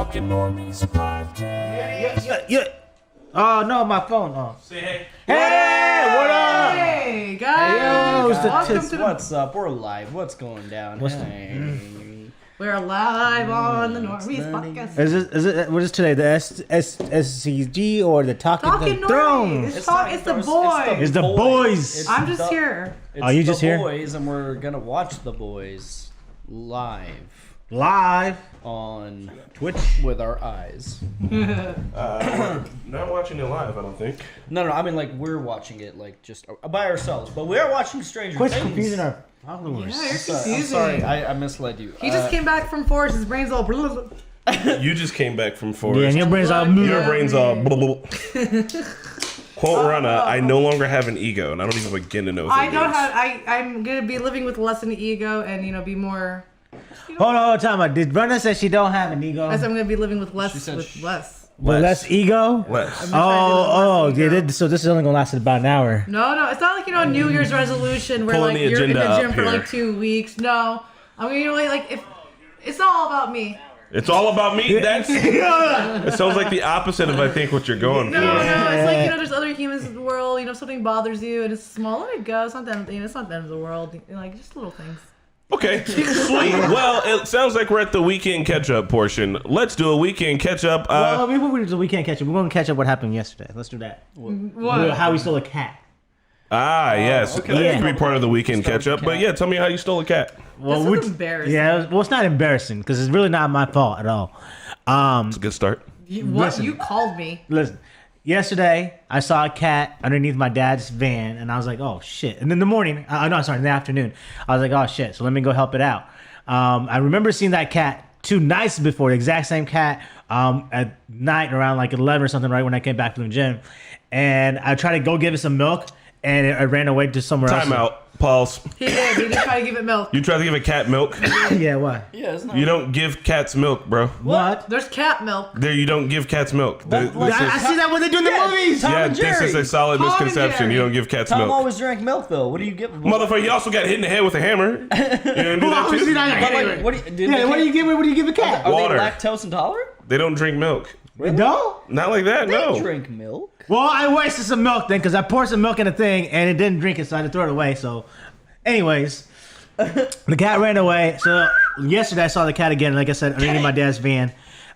Talking Normies Podcast. Yeah. Oh no, my phone. Oh. Say hey. Hey, what up? Hey guys, welcome to What's up? We're live. What's going down? We're live on the Normies Podcast. Is it? What is today? The SCG or the Talking Thrones? Normies. It's the boys. It's the boys. I'm just here. It's you just the here? boys, and we're gonna watch the boys Live on Twitch with our eyes. We're not watching it live, I don't think. No, I mean like we're watching it like just by ourselves, but we are watching Stranger Quit Things. confusing our followers. Yeah, you're I'm confusing. sorry, I misled you. He just came back from Forest. His brain's all. You just came back from Forest. Yeah, and your brain's all. Your brain's all. Quote Rana, I no longer have an ego, and I don't even begin to know what I it don't means. have. I'm gonna be living with less an ego and be more. Hold on, time out. Did Rana say she don't have an ego? I said I'm gonna be living with less. She said less. With less ego? Less. Oh, less yeah. ego. So this is only gonna last about an hour. No, it's not like New Year's resolution where Pulling like the you're in the agenda gym up for here. like 2 weeks. No, I mean like if it's not all about me. It's all about me. That's. It sounds like the opposite of I think what you're going No, for. it's like there's other humans in the world. If something bothers you and it's small, let it go. It's not that it's not the end of the world. Like just little things. Okay, sweet. Well, it sounds like we're at the weekend catch-up portion. Let's do a weekend catch-up. Well, we can't catch up. We're gonna catch up what happened yesterday. Let's do that. What? How we stole a cat. Yes. okay. That Yeah. could be part of the weekend Start with catch-up. But cat. yeah, tell me how you stole a cat. Well, This is embarrassing. Yeah, well, it's not embarrassing because it's really not my fault at all. It's a good start. What? Listen. You called me. Listen, yesterday I saw a cat underneath my dad's van, and I was like, "Oh shit!" And in the morning, in the afternoon, I was like, "Oh shit!" So let me go help it out. I remember seeing that cat 2 nights before, the exact same cat, at night around like 11 or something, right when I came back from the gym, and I tried to go give it some milk, and it ran away to somewhere else. Time out. Pause. He did. He did try to give it milk. You try to give a cat milk. Yeah, what? Yeah, it's not. You don't give cats milk, bro. What? There's cat milk. There, you don't give cats milk. What? I see that when they do in the movies. Tom Yeah, and this is Jerry. a solid Tom and misconception. Jerry. You don't give cats Tom milk. always drank milk though. What do you get? Motherfucker, he also got hit in the head with a hammer. You didn't do that Obviously too? not. But like, what do you? Yeah, what do you give? What do you give a cat? Are Water. they lactose intolerant? They don't drink milk. They don't. Not like that, They no. drink milk. Well, I wasted some milk then because I poured some milk in a thing and it didn't drink it, so I had to throw it away. So, anyways, the cat ran away. So yesterday I saw the cat again, like I said, underneath my dad's van.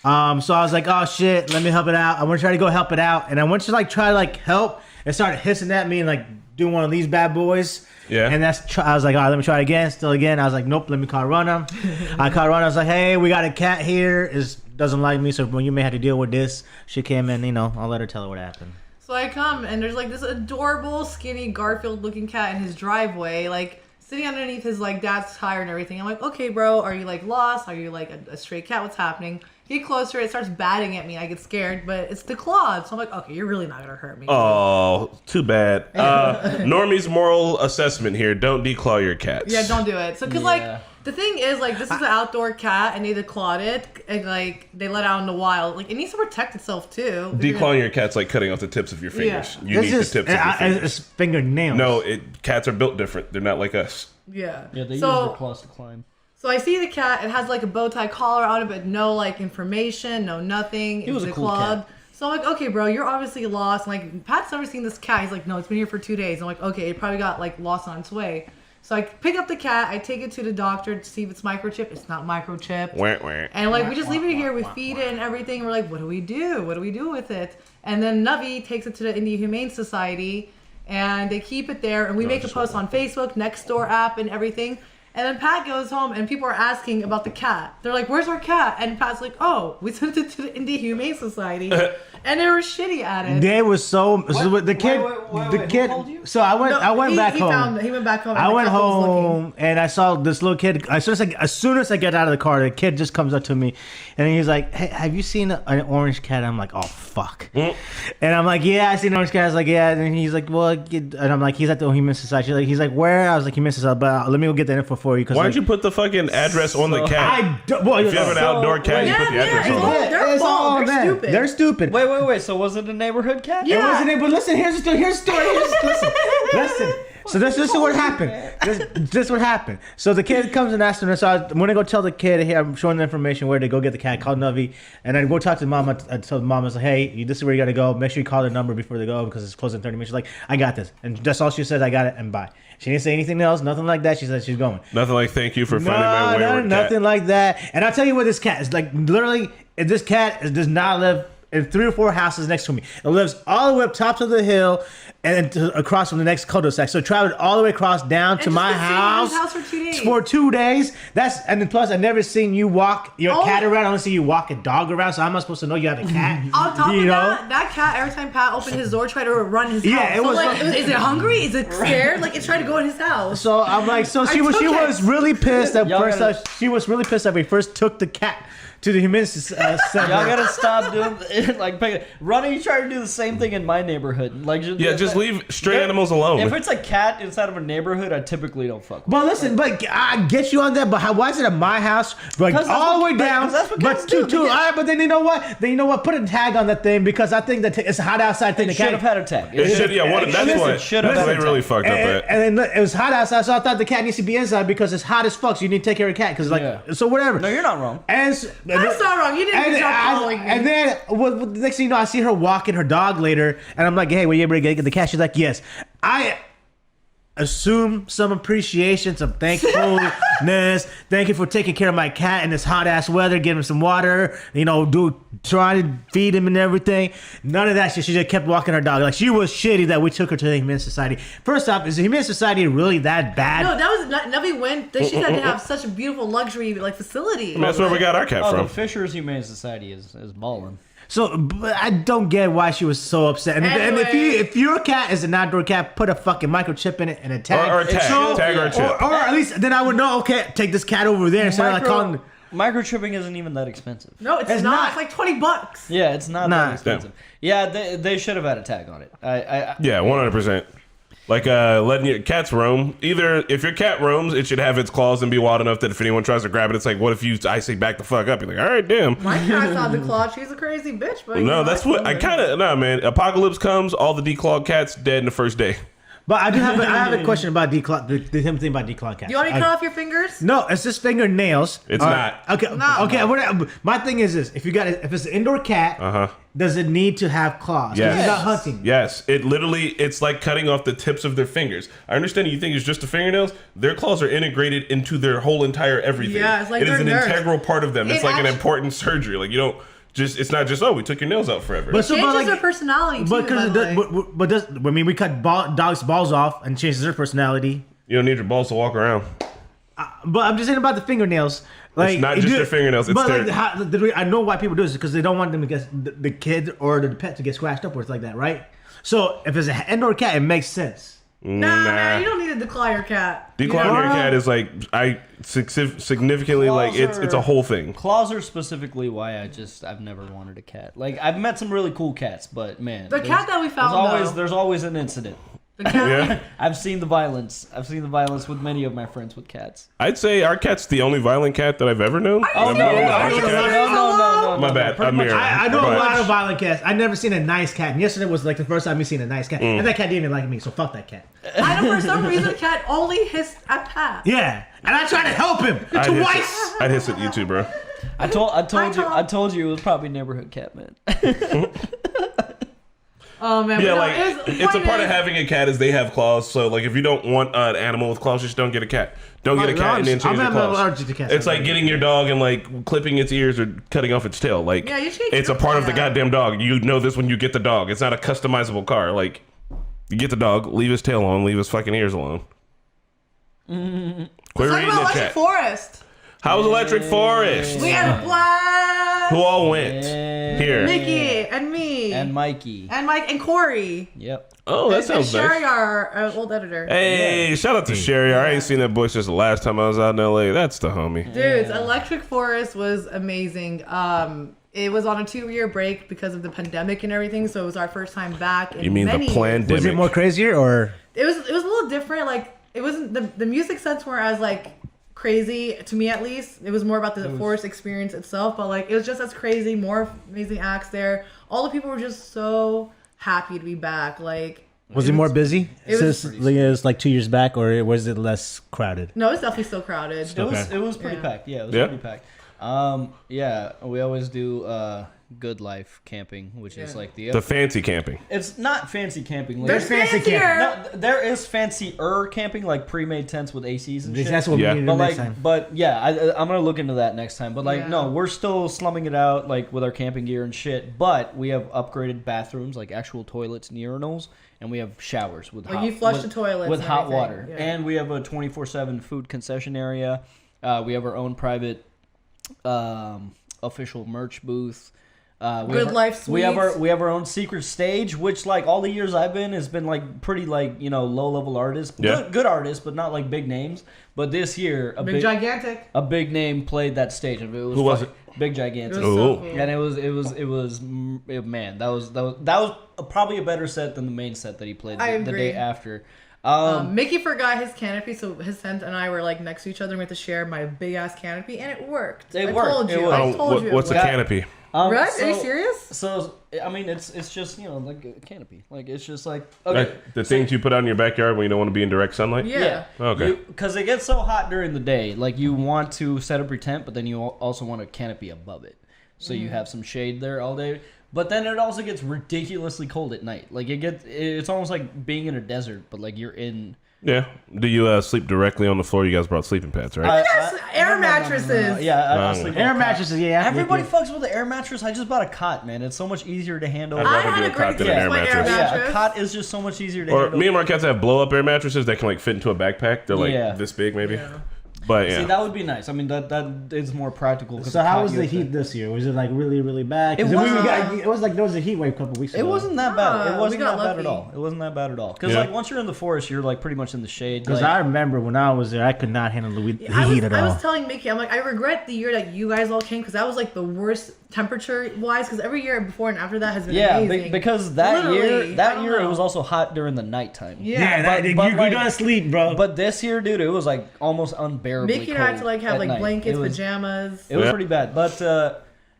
So I was like, oh shit, let me help it out. I want to try to go help it out, and I went to try to help. It started hissing at me and like doing one of these bad boys. Yeah. And I was like, all right, let me try again. Still again. I was like, nope, let me call Rana. I called Rana. I was like, hey, we got a cat here. Doesn't like me, so you may have to deal with this. She came in, I'll let her tell her what happened. So I come and there's like this adorable, skinny Garfield-looking cat in his driveway, like sitting underneath his like dad's tire and everything. I'm like, okay, bro, are you like lost? Are you like a stray cat? What's happening? Get closer. It starts batting at me. I get scared, but it's the claws. So I'm like, okay, you're really not gonna hurt me. Oh, too bad. Normie's moral assessment here: don't declaw your cats. Yeah, don't do it. So, cause Yeah. like the thing is, like this is an outdoor cat, and they declawed it, and like they let out in the wild. Like it needs to protect itself too. Declawing your cat's like cutting off the tips of your fingers. Yeah. You need the tips of your fingers. It's fingernails. No, cats are built different. They're not like us. Yeah. Yeah, they use so, their claws to climb. So I see the cat. It has like a bow tie collar on it, but no like information, no nothing. He was a cool declawed. cat. So I'm like, okay, bro, you're obviously lost. Like Pat's never seen this cat. He's like, no, it's been here for 2 days. I'm like, okay, it probably got like lost on its way. So I pick up the cat. I take it to the doctor to see if it's microchipped. It's not microchipped. Wah, wah. And like we just leave it here, we feed it and everything. We're like, what do we do? What do we do with it? And then Navi takes it to the Indian Humane Society, and they keep it there. And we make a post on Facebook, Nextdoor app, and everything. And then Pat goes home, and people are asking about the cat. They're like, "Where's our cat?" And Pat's like, "Oh, we sent it to the Indian Humane Society," and they were shitty at it. They was so the kid. Wait, The who kid. called you? So I went back home. Found it. He went back home. I and the went couple was looking. home and I saw this little kid. As soon as I get out of the car, the kid just comes up to me, and he's like, "Hey, have you seen an orange cat?" I'm like, "Oh fuck," and I'm like, "Yeah, I seen an orange cat." I was like, "Yeah," and he's like, "Well," and I'm like, "He's at the Human Society." He's like, "Where?" I was like, "Human Society," but let me go get the info for you. Why don't you put the fucking address on the cat? If you have an outdoor cat, you put the address on it. Their fault. They're them. stupid. They're stupid. Wait. So was it a neighborhood cat? Yeah. It wasn't it, but listen, here's the story. Listen. So this is what happened. This what happened. So the kid comes and asks him. So I'm gonna go tell the kid, hey, I'm showing the information where to go get the cat. Call Navi, and then go talk to the mom. I tell the mom, I was like, hey, this is where you gotta go. Make sure you call the number before they go because it's closing in 30 minutes. She's like, I got this, and that's all she said. I got it, and bye. She didn't say anything else, nothing like that. She said she's going. Nothing like thank you for finding my wayward cat. Nothing like that. And I'll tell you what, this cat is like. Literally, this cat does not live in 3 or 4 houses next to me. It lives all the way up top of the hill and across from the next cul-de-sac. So it traveled all the way across down to my house for 2 days. For 2 days. And then plus, I've never seen you walk your cat around. I only see you walk a dog around. So how am I supposed to know you have a cat? On top of that cat, every time Pat opened his door, tried to run his house. Yeah, it was like, is it hungry? Is it scared? Like, it tried to go in his house. So I'm like, she was really pissed at first. She was really pissed that we first took the cat to the human center. Y'all gotta stop doing like Rana, you try to do the same thing in my neighborhood. Like, just leave stray animals alone. If it's a cat inside of a neighborhood, I typically don't fuck with. But listen, but I get you on that. But why is it at my house? Like all the way down. But two. All right, but then you know what? Put a tag on that thing because I think that it's a hot outside thing. It should have had a tag. It should. Yeah, that's what they really fucked up at. And then it was hot outside, so I thought the cat needs to be inside because it's hot as fuck. So you need to take care of the cat because so whatever. No, you're not wrong. That's not wrong. You didn't stop following me. And then, the next thing you know, I see her walking her dog later, and I'm like, hey, were you able to get the cat? She's like, yes. I assume some appreciation, some thankfulness. Thank you for taking care of my cat in this hot ass weather, give him some water, trying to feed him and everything. None of that shit. She just kept walking her dog. Like, she was shitty that we took her to the Humane Society. First off, is the Humane Society really that bad? No, that was not. Navi went. She said to have such a beautiful luxury facility. That's where we got our cat from. The Fisher's Humane Society is balling. So, but I don't get why she was so upset. And if your cat is an outdoor cat, put a fucking microchip in it and a tag. Or a tag. Tag or a chip. Or at least then I would know, okay, take this cat over there instead of like calling... Microchipping isn't even that expensive. No, it's not. It's like $20. Yeah, it's not that expensive. Yeah, they should have had a tag on it. Yeah, 100%. Like letting your cats roam. Either if your cat roams, it should have its claws and be wild enough that if anyone tries to grab it, it's like, what if I say back the fuck up? You're like, all right, damn. My cat's not the claw. She's a crazy bitch. But no, that's what I kind of man. Apocalypse comes, all the declawed cats dead in the first day. But I have a question about declaw. The thing about declawed cats. Do you want me to cut off your fingers? No, it's just fingernails. It's not. Okay. No. Okay. My thing is this: if it's an indoor cat, does it need to have claws? Yes. It's not hunting. Yes. It's like cutting off the tips of their fingers. I understand you think it's just the fingernails. Their claws are integrated into their whole entire everything. Yeah, it's like it is an nerves. integral part of them. It's like an important surgery. Like you don't. It's not just we took your nails out forever. But it changes their personality too. We cut dogs' balls off and changes their personality. You don't need your balls to walk around. But I'm just saying about the fingernails. Like, it's not just their fingernails. It's their. I know why people do this because they don't want them to get the kid or the pet to get scratched up or it's like that, right? So if it's an indoor cat, it makes sense. Nah, man, you don't need to declaw your cat. Declawing your cat is like significantly like it's a whole thing. Claws are specifically why I've never wanted a cat. Like I've met some really cool cats, but man, the cat that we found there's always an incident. The cat. I've seen the violence. I've seen the violence with many of my friends with cats. I'd say our cat's the only violent cat that I've ever known. No. My bad. I know a lot of violent cats. I've never seen a nice cat. And yesterday was like the first time we seen a nice cat. And that cat didn't even like me, so fuck that cat. I know for some reason cat only hissed at Pat. Yeah. And I tried to help him twice. I'd hiss at you too, bro. I told you it was probably neighborhood cat, man. Oh man, yeah, like it's a part of having a cat is they have claws. So like if you don't want an animal with claws, just don't get a cat. Don't get a cat and then change the claws. It's like getting your dog and like clipping its ears or cutting off its tail. Like it's a part of the goddamn dog. You know this when you get the dog. It's not a customizable car. Like you get the dog, leave his tail alone, leave his fucking ears alone. Let's talk about Electric Forest. How was Electric Forest? We had a blast. Who all went? Here. Micky and me. And Mikey. And Mike and Corey. Yep. Oh, that sounds nice. Sherry, our old editor. Hey, shout out to Sherry. I ain't seen that boy since the last time I was out in LA. That's the homie. Dude, Electric Forest was amazing. It was on a 2-year break because of the pandemic and everything, so it was our first time back. You mean the pandemic? Was it more crazier or? It was a little different. Like it wasn't the music sets were as like crazy to me at least. It was more about the forest experience itself, but like it was just as crazy. More amazing acts there. All the people were just so happy to be back. Like Was it more busy since was it was like 2 years back, or was it less crowded? No, it's definitely still crowded. It was pretty packed. Yeah, it was pretty packed. Yeah, we always do Good Life camping, which is like the fancy camping. It's not fancy camping. Like, There's fancy camping. No, there is fancier camping, like pre-made tents with ACs and shit. That's what we need next time. But yeah, I'm gonna look into that next time. But like, no, we're still slumming it out like with our camping gear and shit. But we have upgraded bathrooms, like actual toilets and urinals, and we have showers with you flush the toilets with and hot everything. water, and we have a 24/7 food concession area. We have our own private official merch booth. Good Life Suites. We have our own secret stage, which like all the years I've been has been like pretty like low level artists, good artists, but not like big names. But this year, a big name played that stage. Who was it? Big Gigantic. It was so cool. And it was man, that was probably a better set than the main set that he played the day after. Micky forgot his canopy, so his tent and I were like next to each other. We had to share my big ass canopy, and it worked. I told you. What's a canopy? Right? Are you serious? So I mean, it's just like a canopy. Like it's just like okay. The things you put out in your backyard when you don't want to be in direct sunlight. Yeah. Okay. Because it gets so hot during the day, like you want to set up your tent, but then you also want a canopy above it, so you have some shade there all day. But then it also gets ridiculously cold at night. Like it's almost like being in a desert, but like you're in. Yeah. Do you sleep directly on the floor? You guys brought sleeping pads, right? Air mattresses. Yeah, I sleep air mattresses. Yeah. Everybody fucks with the air mattress. I just bought a cot, man. It's so much easier to handle. I'd rather do a cot than an air mattress. Yeah, a cot is just so much easier to handle. Me and my cats have blow up air mattresses that can like fit into a backpack. They're like this big, maybe. Yeah. But yeah, see, that would be nice. I mean, that is more practical. So how was the heat this year? Was it like really, really bad? It was like there was a heat wave a couple weeks ago. It wasn't that bad. It wasn't that bad at all. It wasn't that bad at all. Because like once you're in the forest, you're like pretty much in the shade. Because I remember when I was there, I could not handle the heat at all. I was telling Micky, I'm like, I regret the year that you guys all came because that was like the worst temperature wise. Because every year before and after that has been amazing. Because that year it was also hot during the nighttime. Yeah, you're gonna sleep, bro. But this year, dude, it was like almost unbearably Micky and cold. I had to like have like blankets, pajamas. It was pretty bad, but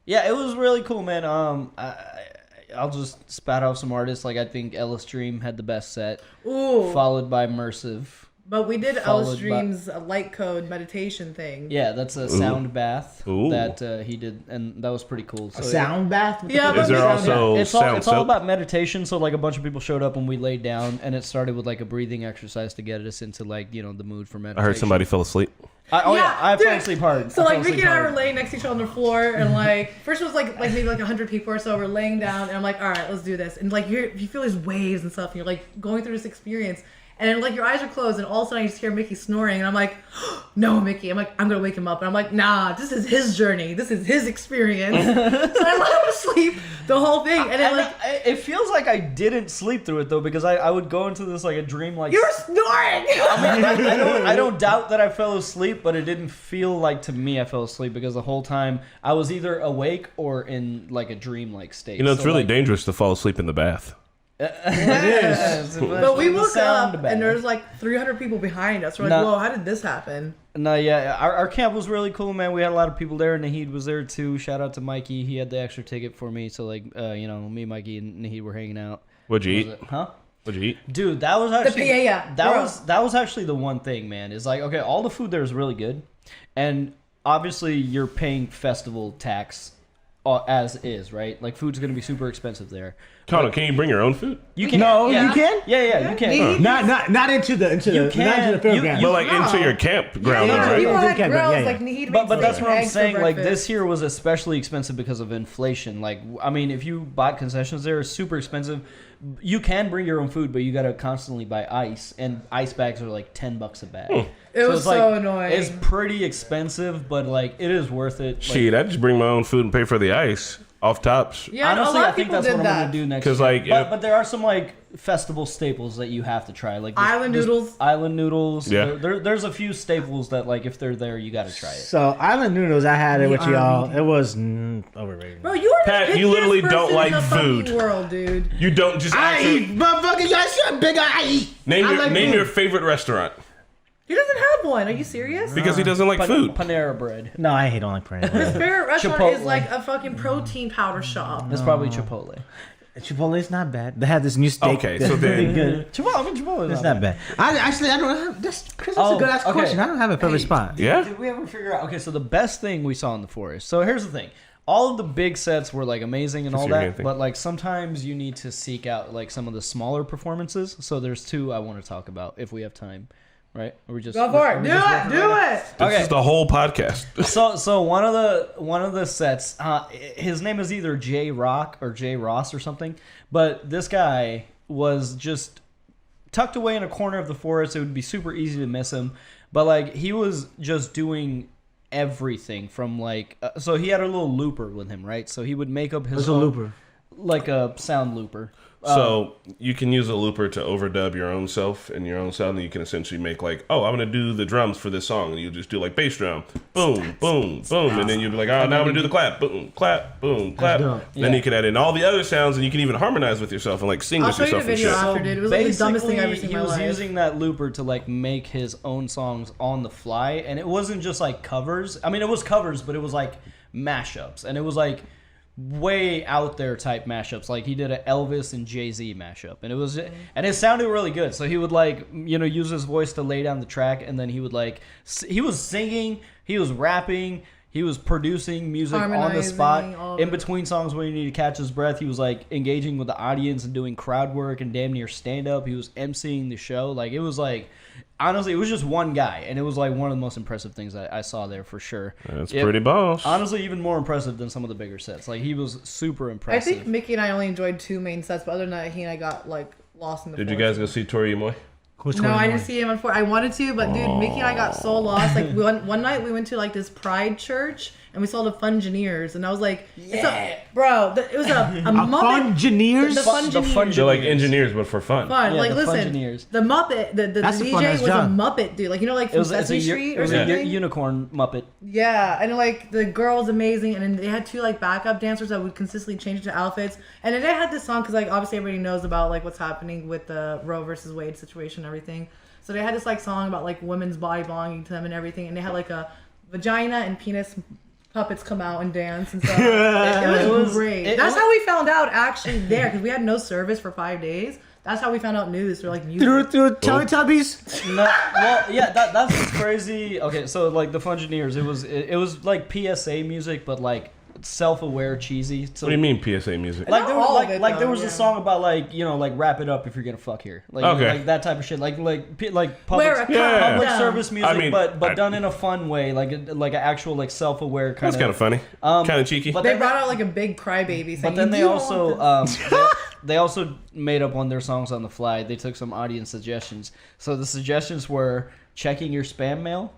yeah, it was really cool, man. I'll just spat out some artists. Like I think Ellis Dream had the best set, followed by Mersive. But we did Ellis Dream's light code meditation thing. Yeah, that's a sound bath that he did, and that was pretty cool. So sound bath? Yeah, is there also it's all about meditation. So like a bunch of people showed up and we laid down, and it started with like a breathing exercise to get us into like the mood for meditation. I heard somebody fell asleep. I fell asleep hard. So like Micky and I were laying next to each other on the floor, and like first it was like maybe like 100 people or so. We're laying down, and I'm like, all right, let's do this. And like you feel these waves and stuff, and you're like going through this experience. And like your eyes are closed, and all of a sudden I just hear Micky snoring, and I'm like, "No, Micky!" I'm like, "I'm gonna wake him up," and I'm like, "Nah, this is his journey. This is his experience." So I let him sleep the whole thing, and then like it feels like I didn't sleep through it though, because I would go into this like a dream like you're snoring. I mean, I don't doubt that I fell asleep, but it didn't feel like to me I fell asleep because the whole time I was either awake or in like a dream like state. It's really dangerous to fall asleep in the bath. It is. But we woke up and there's like 300 people behind us. We're like, whoa, how did this happen? No, yeah, our camp was really cool, man. We had a lot of people there, and Naheed was there too. Shout out to Mikey. He had the extra ticket for me, so like, me, Mikey, and Naheed were hanging out. What'd you eat? Huh? What'd you eat? Dude, that was actually the paella. That was actually the one thing, man. Is like, okay, all the food there is really good, and obviously you're paying festival tax as is, right? Like food's gonna be super expensive there. Connor, can you bring your own food? You can. You can. Yeah, you can. Not into the fairground. But like into your campground, right? People had grills, like Naheed but that's what I'm saying. Like this year was especially expensive because of inflation. Like I mean, if you bought concessions there, it's super expensive. You can bring your own food, but you got to constantly buy ice, and ice bags are like $10 a bag. It was so annoying. It's pretty expensive, but like it is worth it. Shit, I just bring my own food and pay for the ice off tops. Yeah, honestly, I think that's what I'm gonna do next year. Like, but there are some like festival staples that you have to try, like island noodles. Island noodles. Yeah. There's a few staples that like if they're there, you got to try it. So island noodles, I had it with y'all. It was overrated. Bro, you are Pat, you literally don't like in the food. World, dude. You don't just. I eat, motherfucker. Y'all shit big. I eat. Name your favorite restaurant. He doesn't have one. Are you serious? Because he doesn't like food. Panera Bread. No, I don't like Panera Bread. His favorite restaurant is like a fucking protein powder shop. It's probably Chipotle. Chipotle's not bad. They have this new steak. Okay, that's so then pretty good. Chipotle. It's not bad. I don't have. That's Chris. That's a good ass question. I don't have a favorite spot. Yeah. Did we ever figure out? Okay, so the best thing we saw in the forest. So here's the thing. All of the big sets were like amazing and all that, but like sometimes you need to seek out like some of the smaller performances. So there's two I want to talk about if we have time. Right? Or we just go for it. Do it. This is the whole podcast. So one of the sets, his name is either J Rock or J Ross or something, but this guy was just tucked away in a corner of the forest. It would be super easy to miss him, but like he was just doing everything from like so he had a little looper with him, right? So he would make up his own, looper, like a sound looper. So you can use a looper to overdub your own self and your own sound, and you can essentially make like, oh, I'm gonna do the drums for this song, and you just do like bass drum, boom, boom, boom, and then you'll be like, oh, now I'm gonna do the clap, boom, clap, boom, clap. Then you can add in all the other sounds, and you can even harmonize with yourself and like sing with yourself. I'll show you the video after, dude. It was like the dumbest thing I've ever seen in my life. He was using that looper to like make his own songs on the fly, and it wasn't just like covers. I mean, it was covers, but it was like mashups, and it was like way out there type mashups. Like he did an Elvis and Jay-Z mashup, and it sounded really good. So he would like use his voice to lay down the track, and then he would like he was singing, he was rapping, he was producing music on the spot in between songs when he needed to catch his breath. He was like engaging with the audience and doing crowd work and damn near stand up. He was emceeing the show. Like it was like, honestly, it was just one guy, and it was like one of the most impressive things I saw there for sure. That's pretty boss. Honestly, even more impressive than some of the bigger sets. Like he was super impressive. I think Mickey and I only enjoyed 2 main sets, but other than that, he and I got like lost in the. Did you guys go see Tori Imoy? No, I didn't see him on 4. I wanted to, but dude, Mickey and I got so lost. Like one night we went to like this Pride church, and we saw the Fungineers, and I was like, it was a Muppet. Fungineers? The Fungineers. They're like engineers, but for fun. Yeah, like the listen, Fungineers. the Muppet, the DJ was a Muppet, dude. Like like from Sesame Street or something. It was a unicorn Muppet. Yeah, and like the girl was amazing, and then they had 2 like backup dancers that would consistently change into outfits, and then they had this song because like obviously everybody knows about like what's happening with the Roe versus Wade situation and everything. So they had this like song about like women's body belonging to them and everything, and they had like a vagina and penis puppets come out and dance and stuff. It was great. That's how we found out actually there, because we had no service for 5 days. That's how we found out news through like music. Through Teletubbies? No, well, yeah, that's what's crazy. Okay, so like the Fungineers, it was like PSA music, but like self-aware, cheesy. So, what do you mean PSA music? Like there was a song about like like wrap it up if you're gonna fuck here, like like that type of shit, like public service music, I mean, but done in a fun way, like an actual like self-aware kind of. That's kind of funny, kind of cheeky. But they brought out like a big crybaby. But then they also made up one of their songs on the fly. They took some audience suggestions. So the suggestions were checking your spam mail,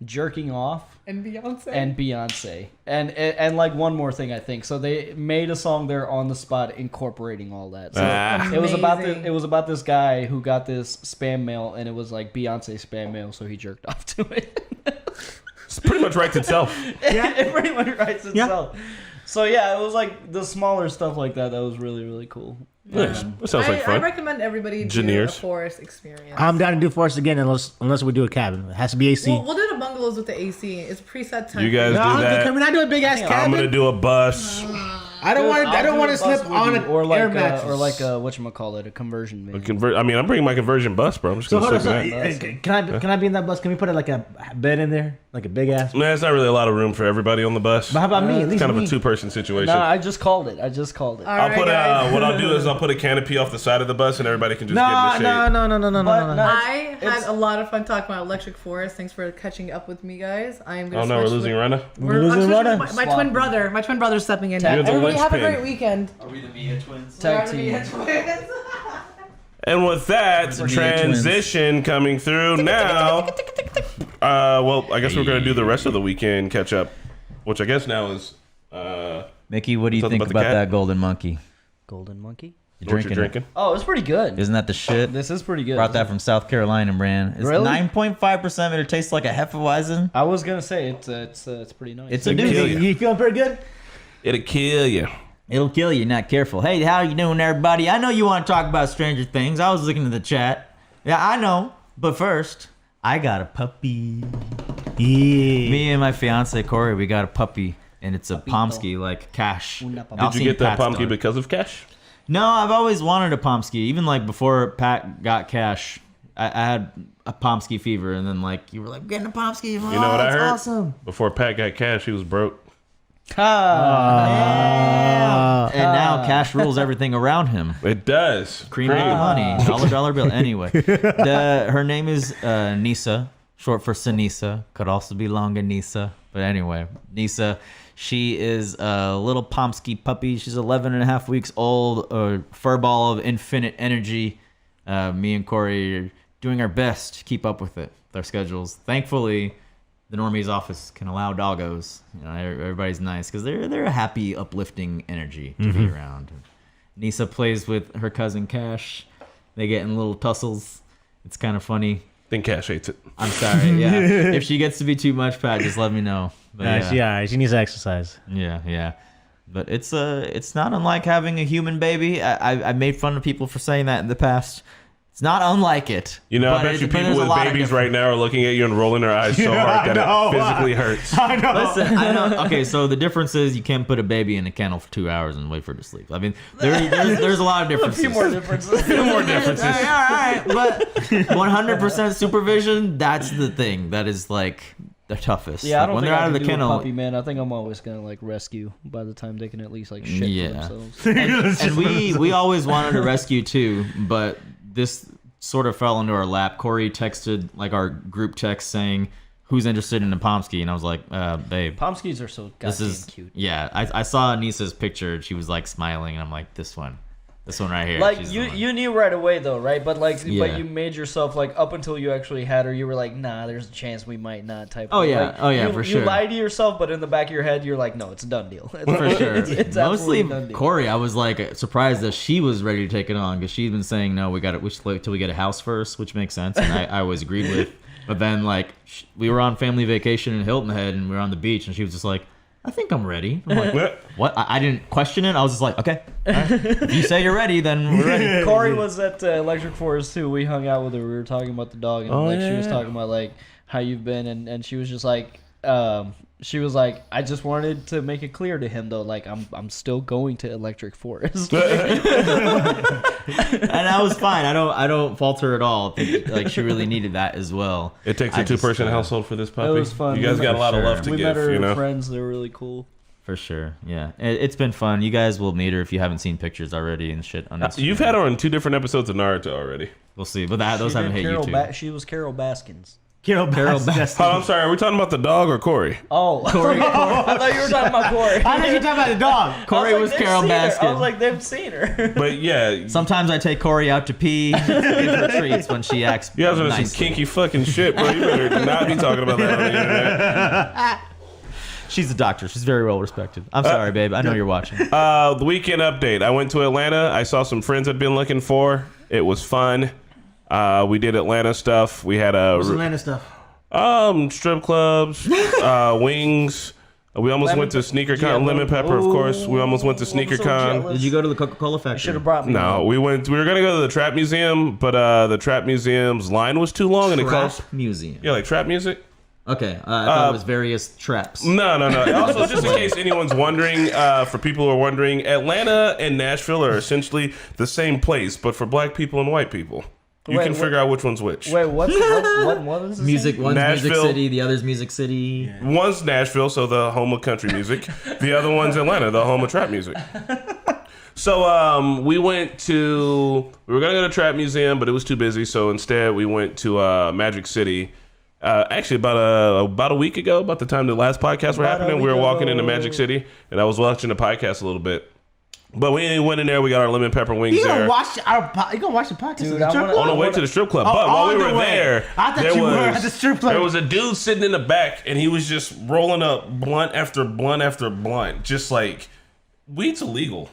jerking off, and Beyonce, and like one more thing, I think. So they made a song there on the spot incorporating all that. So it was about this guy who got this spam mail, and it was like Beyonce spam mail, so he jerked off to it. It's pretty much writes itself. Yeah, it pretty much writes itself. Yeah. So yeah, it was like the smaller stuff like that. That was really, really cool. Nice. That sounds like fun. I recommend everybody do a forest experience. I'm down to do forest again unless we do a cabin. It has to be AC. We'll do the bungalows with the AC. It's preset time. You guys do that. Can we not do a big ass cabin? I'm gonna do a bus. I don't want to slip on an air mattress. Or like whatchamacallit, a conversion van. I mean, I'm bringing my conversion bus, bro. I'm just gonna slip in that. Can I be in that bus? Can we put like a bed in there, like a big ass? Nah, it's not really a lot of room for everybody on the bus. But how about me? At least it's kind me. of a 2-person situation. No, I just called it. I'll put what I'll do is I'll put a canopy off the side of the bus, and everybody can just get in the shade. No. I had a lot of fun talking about electric forest. Thanks for catching up with me, guys. I am gonna. Oh no, we're losing Rana. We're losing Rana. My twin brother's stepping in. Everybody have a great weekend. Are we the Mia twins? Tag team. And with that transition coming through now, well, I guess we're going to do the rest of the weekend catch up, which I guess now is. Mickey, what do you think about that golden monkey? Golden monkey? You're drinking? Oh, it's pretty good. Isn't that the shit? This is pretty good. Brought that from South Carolina brand. It's really? 9.5%, but it tastes like a Hefeweizen. I was gonna say it's pretty nice. It's a doozy. You feeling pretty good? It'll kill you. It'll kill you, not careful. Hey, how you doing, everybody? I know you want to talk about Stranger Things. I was looking at the chat. Yeah, I know. But first, I got a puppy. Yeah. Me and my fiance Corey, we got a puppy, and it's a Pomsky, like Cash. Did you get that Pomsky because of Cash? No, I've always wanted a Pomsky. Even like before Pat got cash, I had a Pomsky fever, and then like you were like getting a Pomsky. Like, You know what I heard? Awesome. Before Pat got cash, he was broke. And now cash rules everything around him. It does. Cream of the money, dollar bill. Anyway, her name is Nisa, short for Sinisa. Could also be Longanisa. But anyway, Nisa, she is a little Pomsky puppy. She's 11 and a half weeks old, a fur ball of infinite energy. Me and Corey are doing our best to keep up with it, with our schedules. Thankfully, the Normies office can allow doggos. You know, everybody's nice because they're a happy, uplifting energy to be around. Nisa plays with her cousin Cash. They get in little tussles. It's kind of funny. Then Cash hates it. I'm sorry. Yeah, if she gets to be too much, Pat, just let me know. But she needs to exercise. Yeah. But it's not unlike having a human baby. I made fun of people for saying that in the past. It's not unlike it. You know, I bet you people with babies right now are looking at you and rolling their eyes so hard that it physically hurts. I know. Listen, I know. Okay, so the difference is you can't put a baby in a kennel for 2 hours and wait for it to sleep. I mean, there's a lot of differences. A few more differences. All right. But 100% supervision, that's the thing. That is like the toughest. Yeah, I don't when think they're I out of can the do kennel. a puppy, man. I think I'm always gonna like rescue by the time they can at least like shit Yeah. for themselves. And we always wanted to rescue too, but this sort of fell into our lap. Corey texted like our group text saying, "Who's interested in a Pomsky?" And I was like, "Babe, Pomskys are so goddamn cute." Yeah, I saw Anissa's picture. She was like smiling, and I'm like, "This one right here." Like she's you knew right away though, right? But like, Yeah. but you made yourself like up until you actually had her, you were like, nah, there's a chance we might not. Type. Oh, of, yeah. like, Oh, yeah, you, for sure. You lied to yourself, but in the back of your head, you're like, no, it's a done deal. for sure. It's Mostly absolutely a done deal. Corey. I was like surprised that she was ready to take it on because she'd been saying, "No, we should wait till we get a house first," which makes sense, and I always agreed with. But then like we were on family vacation in Hilton Head, and we were on the beach, and she was just like, "I think I'm ready." I'm like, what? I didn't question it. I was just like, okay, all right. If you say you're ready, then we're ready. Corey was at Electric Forest too. We hung out with her. We were talking about the dog, and she was talking about like how you've been, and she was just like, I just wanted to make it clear to him though, like I'm still going to Electric Forest. And that was fine. I don't fault her at all. Like she really needed that as well. It takes a two-person household for this puppy. It was fun. You guys got a lot of love to we give. met her You know, friends. They were really cool. For sure, yeah. It's been fun. You guys will meet her if you haven't seen pictures already and shit on Instagram. you've had her on 2 different episodes of Naruto already. We'll see, but those haven't hit you too. She was Carol Baskins. Carol Baskin. Oh, I'm sorry. Are we talking about the dog or Corey? Oh, Corey. I thought you were talking about Corey. I know you're talking about the dog. Corey was Carol Baskin. I was like, they've seen her. But yeah, Sometimes I take Corey out to pee, give her treats when she acts you guys are nicely. some kinky fucking shit, bro. You better not be talking about that on the internet. She's a doctor. She's very well respected. I'm sorry, babe. I know you're watching. The weekend update. I went to Atlanta. I saw some friends I'd been looking for. It was fun. We did Atlanta stuff. We had What's Atlanta stuff? strip clubs, wings. We almost went to SneakerCon. Lemon Pepper, of course. We almost went to SneakerCon. Did you go to the Coca-Cola factory? Should have brought me. No, we were gonna go to the Trap Museum, but the Trap Museum's line was too long, and it cost. Museum. Yeah, like trap music. Okay, I thought it was various traps. No. Also, just in case anyone's wondering, for people who are wondering, Atlanta and Nashville are essentially the same place, but for black people and white people. You can figure out which one's which. Wait, what is this? Music, one's Music Nashville. City, the other's Music City. One's Nashville, so the home of country music. The other one's Atlanta, the home of trap music. So we were gonna go to Trap Museum, but it was too busy. So instead, we went to Magic City. Actually, about a week ago, about the time the last podcast were happening, we were walking into Magic City, and I was watching the podcast a little bit. But we went in there. We got our lemon pepper wings You there. gonna watch the podcast? Dude, in the strip club? On the way to the strip club. But Oh, while we on the were way. there, I thought you were at the strip club. There was a dude sitting in the back, and he was just rolling up blunt after blunt after blunt, just like weed's illegal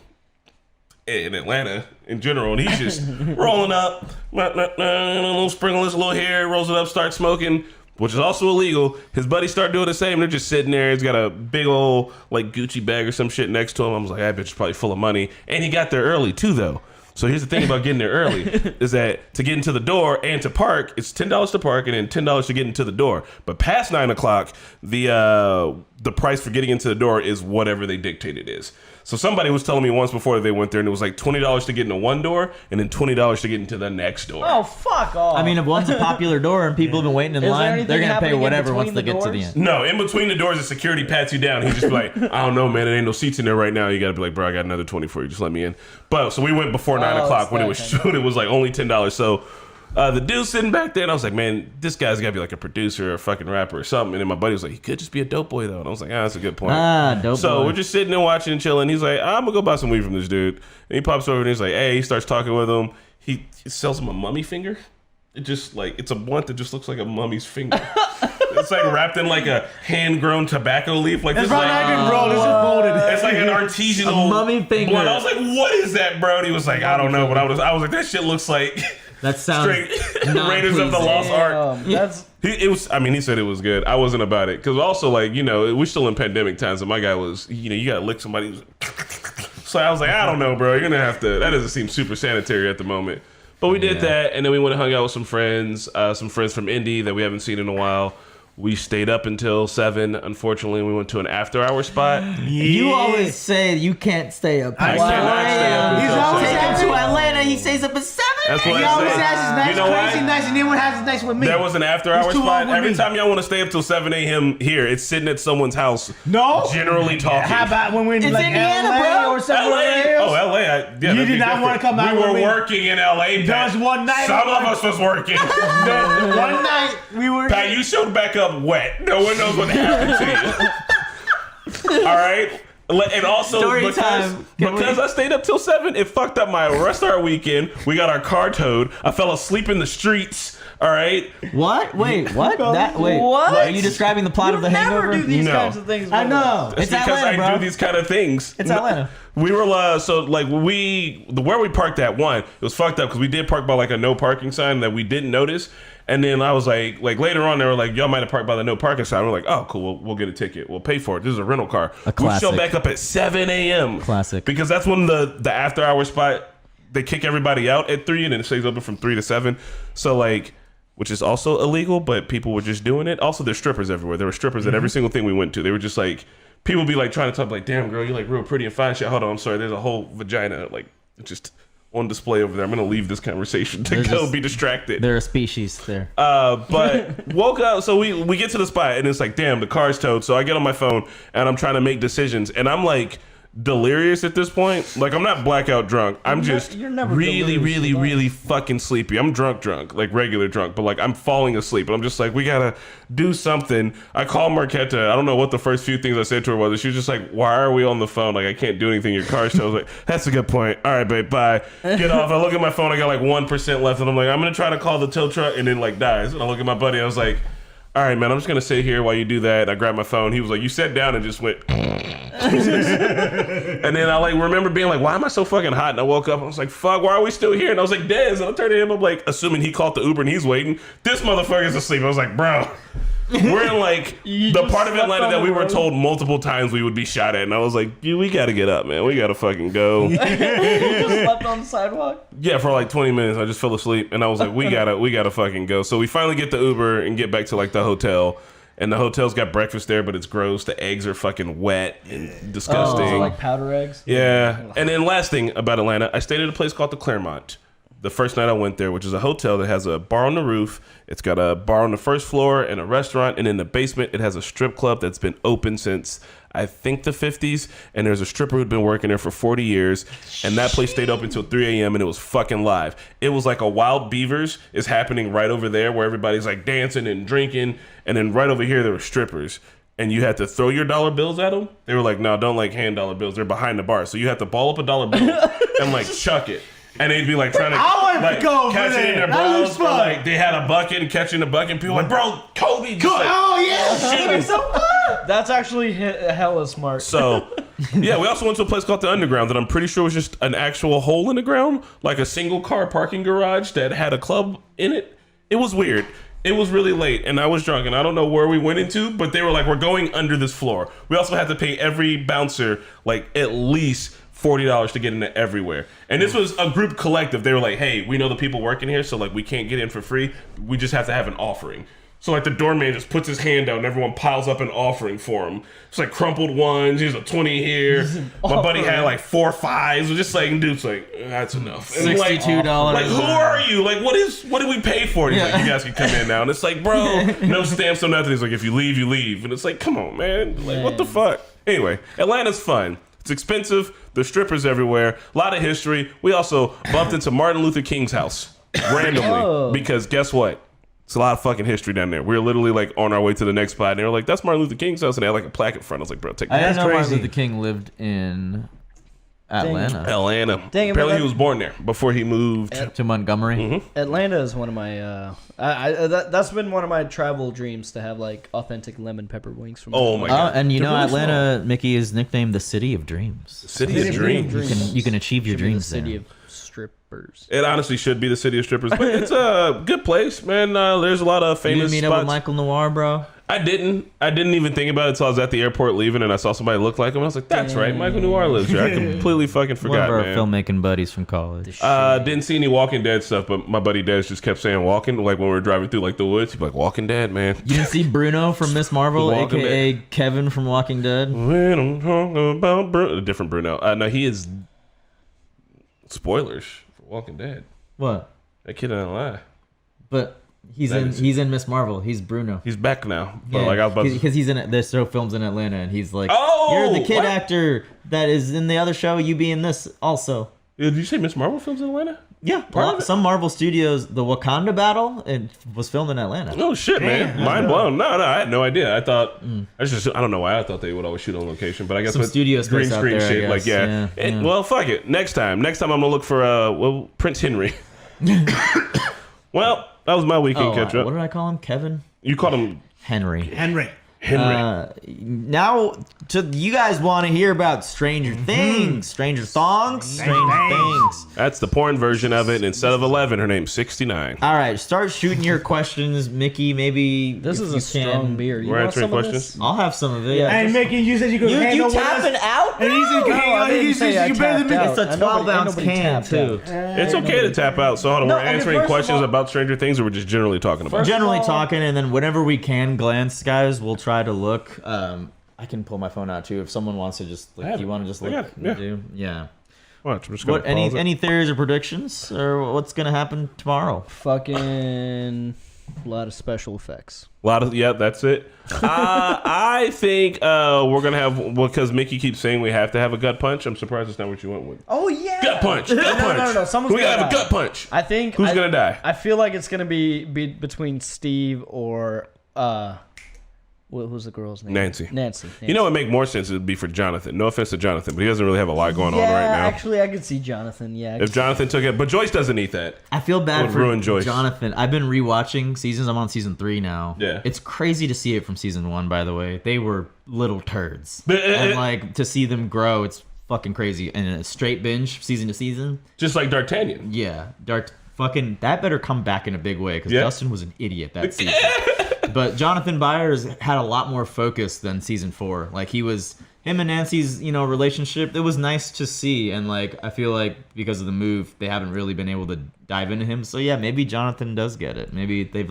in Atlanta in general, and he's just rolling up, a little sprinkle his little hair, rolls it up, starts smoking, which is also illegal. His buddies start doing the same. They're just sitting there. He's got a big old like Gucci bag or some shit next to him. I was like, that bitch is probably full of money. And he got there early too, though. So here's the thing about getting there early is that to get into the door and to park, it's $10 to park and then $10 to get into the door. But past 9 o'clock, the the price for getting into the door is whatever they dictate it is. So somebody was telling me once before they went there, and it was like $20 to get into one door, and then $20 to get into the next door. Oh, fuck off. I mean, if one's a popular door and people have been waiting in line, they're going to pay whatever once they get to the end. No, in between the doors, the security pats you down. He just be like, I don't know, man. There ain't no seats in there right now. You got to be like, bro, I got another 20 for you. Just let me in. But so we went before 9 o'clock when it was it was like only $10. So the dude sitting back there, and I was like, man, this guy's got to be like a producer or a fucking rapper or something. And then my buddy was like, he could just be a dope boy, though. And I was like, that's a good point. Dope so boy. we're just sitting there watching and chilling. He's like, I'm going to go buy some weed from this dude. And he pops over and he's like, hey, he starts talking with him. He sells him a mummy finger. It just like, it's a blunt that just looks like a mummy's finger. It's like wrapped in like a hand-grown tobacco leaf. Like It's this, not even grown. It's just molded. it's like an artisanal mummy finger. blunt. I was like, what is that, bro? And he was like, I don't know. But I was like, that shit looks like That sounds straight Raiders of the Lost Ark. That's He said it was good. I wasn't about it. Because also, like, you know, we're still in pandemic times. And my guy was, you know, you got to lick somebody. So I was like, I don't know, bro. You're going to have to. That doesn't seem super sanitary at the moment. But we did that. And then we went and hung out with some friends from Indy that we haven't seen in a while. We stayed up until 7. Unfortunately, we went to an after-hour spot. You always say you can't stay up. I cannot stay up He's until always 7. Take him to Atlanta. He stays up at 7. That's what He I always said. has his nice, You know crazy why? nice, and then one has his nice with me. There was an after-hour It's too spot. long with Every me. time y'all want to stay up till 7 a.m. here, it's sitting at someone's house. No. Generally talking. How about when we're in It's like Indiana, LA bro. or somewhere else? Oh, LA. You did not want to come out We were with me. working in LA. There was one night. Some of us was working. One night we were. Pat, you showed back up wet. No one knows what happened to you. All right. And also, Story because time. I stayed up till 7, it fucked up my rest of our weekend. We got our car towed. I fell asleep in the streets. All right. What? Wait, what? What? Are you describing the plot of The Hangover? never do these No. kinds of things. I know. It's because Atlanta, I bro. do these kind of things. It's Atlanta. We were where we parked at it was fucked up because we did park by like a no parking sign that we didn't notice. And then I was like later on they were like, y'all might have parked by the no parking sign. We're like, oh cool, we'll get a ticket. We'll pay for it. This is a rental car. A classic. We show back up at 7 a.m. Classic. Because that's when the after hour spot, they kick everybody out at 3 and then it stays open from 3 to 7. So like, which is also illegal, but people were just doing it. Also, there's strippers everywhere. There were strippers at every single thing we went to. They were just like, people be like trying to talk like, damn girl, you're like real pretty and fine shit. Hold on, I'm sorry. There's a whole vagina like just on display over there. I'm gonna leave this conversation to go be distracted. They're a species there. But woke up, so we get to the spot and it's like, damn, the car's towed. So I get on my phone and I'm trying to make decisions and I'm like delirious at this point. Like I'm not blackout drunk. I'm just you're never really, delirious, really, you know? really fucking sleepy. I'm drunk, like regular drunk, but like I'm falling asleep. And I'm just like, we gotta do something. I call Marquetta. I don't know what the first few things I said to her was. She was just like, why are we on the phone? Like I can't do anything. Your car's towed. I was like, that's a good point. All right, babe, bye. Get off. I look at my phone. I got like 1% left, and I'm like, I'm gonna try to call the tow truck, and then like dies. And I look at my buddy. I was like, all right, man, I'm just gonna sit here while you do that. I grabbed my phone. He was like, you sat down and just went. And then I like remember being like, why am I so fucking hot? And I woke up. I was like, fuck, why are we still here? And I was like, Dez. And I turned to him. I'm like, assuming he called the Uber and he's waiting. This motherfucker's asleep. I was like, bro. We're in like the just part of slept Atlanta on that the we were road? told multiple times we would be shot at, and I was like, "Dude, we gotta get up, man. We gotta fucking go." You just slept on the sidewalk. Yeah, for like 20 minutes, I just fell asleep, and I was like, "We gotta fucking go." So we finally get the Uber and get back to like the hotel, and the hotel's got breakfast there, but it's gross. The eggs are fucking wet and disgusting. Oh, like powder eggs. Yeah, and then last thing about Atlanta, I stayed at a place called the Claremont. The first night I went there, which is a hotel that has a bar on the roof. It's got a bar on the first floor and a restaurant. And in the basement, it has a strip club that's been open since, I think, the 50s. And there's a stripper who'd been working there for 40 years. And that place stayed open until 3 a.m. and it was fucking live. It was like a Wild Beavers is happening right over there where everybody's like dancing and drinking. And then right over here, there were strippers. And you had to throw your dollar bills at them. They were like, no, don't like hand dollar bills. They're behind the bar. So you had to ball up a dollar bill and like chuck it. And they'd be like trying to like, go over catch it in there. their That looks bros. Or fun. like they had a bucket and catching the bucket. And people were like, bro, Kobe. Just like, Oh yeah, shit is so fun. That's actually hella smart. so, yeah, we also went to a place called the Underground that I'm pretty sure was just an actual hole in the ground, like a single car parking garage that had a club in it. It was weird. It was really late and I was drunk and I don't know where we went into, but they were like, we're going under this floor. We also had to pay every bouncer like at least $40 to get into everywhere. And this was a group collective. They were like, hey, we know the people working here, so like we can't get in for free. We just have to have an offering. So like the doorman just puts his hand out and everyone piles up an offering for him. It's like crumpled ones. Here's a 20 here. My buddy had like 4 5s. Just like, dude's like, that's enough. And $62. Like, who are you? Like, what did we pay for? And he's like, you guys can come in now. And it's like, bro, no stamps, no nothing. He's like, if you leave, you leave. And it's like, come on, man. Like, what the fuck? Anyway, Atlanta's fun. It's expensive. There's strippers everywhere. A lot of history. We also bumped into Martin Luther King's house randomly because guess what? It's a lot of fucking history down there. We were literally like on our way to the next spot, and they were like, "That's Martin Luther King's house," and they had like a plaque in front. I was like, "Bro, take that." I didn't know Martin Luther King lived in Atlanta. Atlanta. Dang it, Apparently, but he was born there before he moved To Montgomery. Mm-hmm. Atlanta is one of my. That's been one of my travel dreams to have like authentic lemon pepper wings from. Oh my god! And you They're know, really Atlanta, Mickey, is nicknamed the City of Dreams. City of Dreams. You can achieve your Should be the dreams city there. of strippers. It honestly should be the city of strippers, but it's a good place, man. There's a lot of You famous didn't meet up spots. with Michael Noir, bro? I didn't even think about it until I was at the airport leaving, and I saw somebody look like him. I was like, "That's right, Michael Noir lives here." I completely fucking One of forgot, our man. filmmaking buddies from college. Didn't see any Walking Dead stuff, but my buddy Des just kept saying Walking, like when we were driving through like the woods. He'd be like, "Walking Dead, man." You didn't see Bruno from Miss Marvel, Walking a.k.a. Kevin from Walking Dead? When I'm talking about a different Bruno. No, he is. Spoilers for Walking Dead. What? That kid didn't lie. But he's in Miss Marvel. He's Bruno. He's back now. But like I was about to. Because he's in there's show films in Atlanta, and he's like, Oh, you're the kid what? actor that is in the other show. You be in this also. Did you say Miss Marvel films in Atlanta? Yeah, some Marvel Studios, the Wakanda battle, it was filmed in Atlanta. Oh shit, man! Mind blown. No, I had no idea. I thought I don't know why I thought they would always shoot on location, but I guess Some with studio green space out screen there, I shit, guess. like yeah. Yeah. Well, fuck it. Next time I'm gonna look for Prince Henry. Well, that was my weekend catch up. What did I call him? Kevin? You called him Henry. Henry. Now, you guys want to hear about Stranger Things, Stranger Thongs, Stranger Things. That's the porn version of it. And instead of 11, her name's 69. All right, start shooting your questions, Mickey. Maybe This if is you a strong can- beer. You We're want answering some of questions? this? I'll have some of it. Yeah. And Mickey, you said you could handle You with us. tapping out? And he said you could hang out. didn't You say I said you better than me. tapped out. It's a 12-ounce can, too. It's okay to tap out. So hold on, No, we're I mean, answering first of questions all- about Stranger Things, or we're just generally talking about it? Generally all- talking, and then whenever we can glance, guys, we'll try to look. I can pull my phone out too if someone wants to just. I Like, have you it. want to just I look? got it, yeah. Do? Yeah. Watch, I'm just gonna What? Any pause it. any theories or predictions, or what's gonna happen tomorrow? Fucking a lot of special effects. Yeah, that's it. I think we're gonna have because Mickey keeps saying we have to have a gut punch. I'm surprised that's not what you went with. Oh yeah. Gut punch. Gut punch. No. Someone's we gonna gotta have a die. gut punch. I think. Who's gonna die? I feel like it's gonna be between Steve or what was the girl's name? Nancy. You know what would make more sense? It would be for Jonathan. No offense to Jonathan, but he doesn't really have a lot going on right now. Actually, I could see Jonathan. Yeah. If Jonathan took it, but Joyce doesn't eat that. I feel bad Would for ruin Joyce. Jonathan. I've been rewatching seasons. I'm on season 3 now. Yeah. It's crazy to see it from season 1. By the way, they were little turds, and like to see them grow, it's fucking crazy. And a straight binge, season to season. Just like D'Artagnan. Yeah, fucking that better come back in a big way because Yeah. Dustin was an idiot that season. But Jonathan Byers had a lot more focus than season 4. Like him and Nancy's, relationship. It was nice to see, and like I feel like because of the move, they haven't really been able to dive into him. So yeah, maybe Jonathan does get it. Maybe they're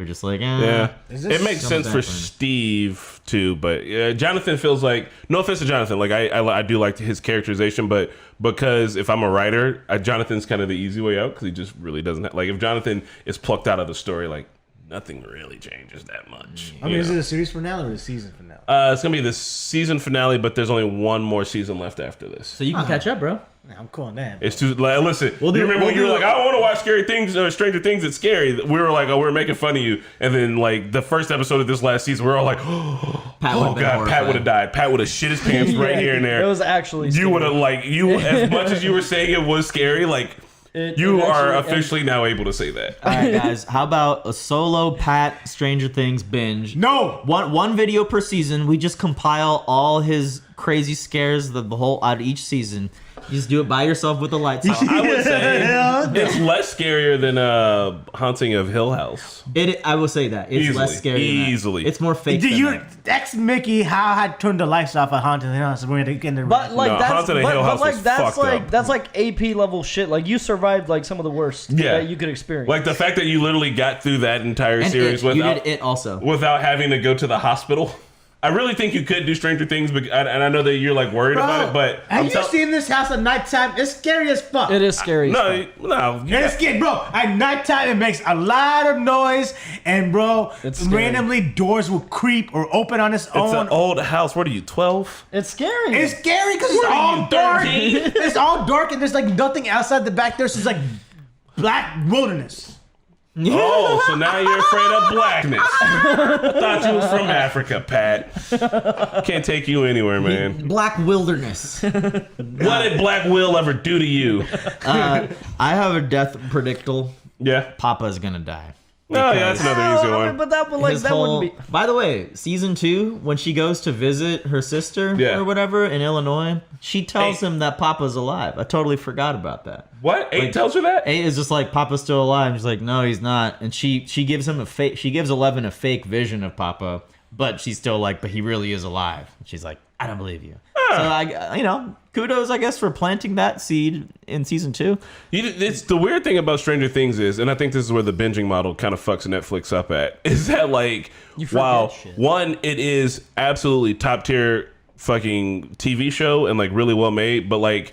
just like, Yeah, Is this it makes sense for different? Steve too, but Jonathan feels like no offense to Jonathan, like I do like his characterization, but because if I'm a writer, Jonathan's kind of the easy way out because he just really doesn't like if Jonathan is plucked out of the story, like nothing really changes that much. I mean, is it a series finale or a season finale? It's gonna be the season finale, but there's only one more season left after this. so you can catch up, bro. Nah, I'm cool on that. It's too. Like, listen, you remember when you were like, "I don't want to watch scary things or Stranger Things. It's scary." We were like, "Oh, we're making fun of you." And then, like the first episode of this last season, we we're all like, "Oh god, Pat would have died. Pat would have shit his pants right here and there." It was actually. You would have like as much as you were saying it was scary. Like you are officially now able to say that. All right, guys. How about a solo Pat Stranger Things binge? No! One video per season. We just compile all his crazy scares the whole out of each season. You just do it by yourself with the lights off. I would say it's less scarier than Haunting of Hill House. I will say that it's less scary. Easily, it's more fake. Did you ex Mickey how I turned the lights off at Haunted Hill House? We're gonna get in the But like Haunted Hill House was fucked up. That's like AP level shit. Like you survived like some of the worst that you could experience. Like the fact that you literally got through that entire series without having to go to the hospital. I really think you could do Stranger Things, and I know that you're like worried about it, but have you seen this house at nighttime? It's scary as fuck. It is scary. No. It's scary, bro. At nighttime, it makes a lot of noise, and bro, randomly doors will creep or open on its own. It's an old house. What are you, 12? It's scary. It's scary because it's all dark. It's all dark, and there's like nothing outside the back there. So it's like black wilderness. Oh, so now you're afraid of blackness. I thought you was from Africa, Pat. Can't take you anywhere, man. Black wilderness. What did Black Will ever do to you? I have a death predictal. Yeah. Papa's gonna die. Oh, yeah, that's another easy one. But that wouldn't be. By the way, season 2, when she goes to visit her sister or whatever in Illinois, she tells him that Papa's alive. I totally forgot about that. What? 8 tells her that? 8 is just like, Papa's still alive. She's like, no, he's not. And she gives him she gives 11 a fake vision of Papa, but she's still like, but he really is alive. she's like, I don't believe you. So kudos, I guess, for planting that seed in season 2. It's the weird thing about Stranger Things is, and I think this is where the binging model kind of fucks Netflix up at, is that like, while one, it is absolutely top tier fucking TV show and like really well made, but like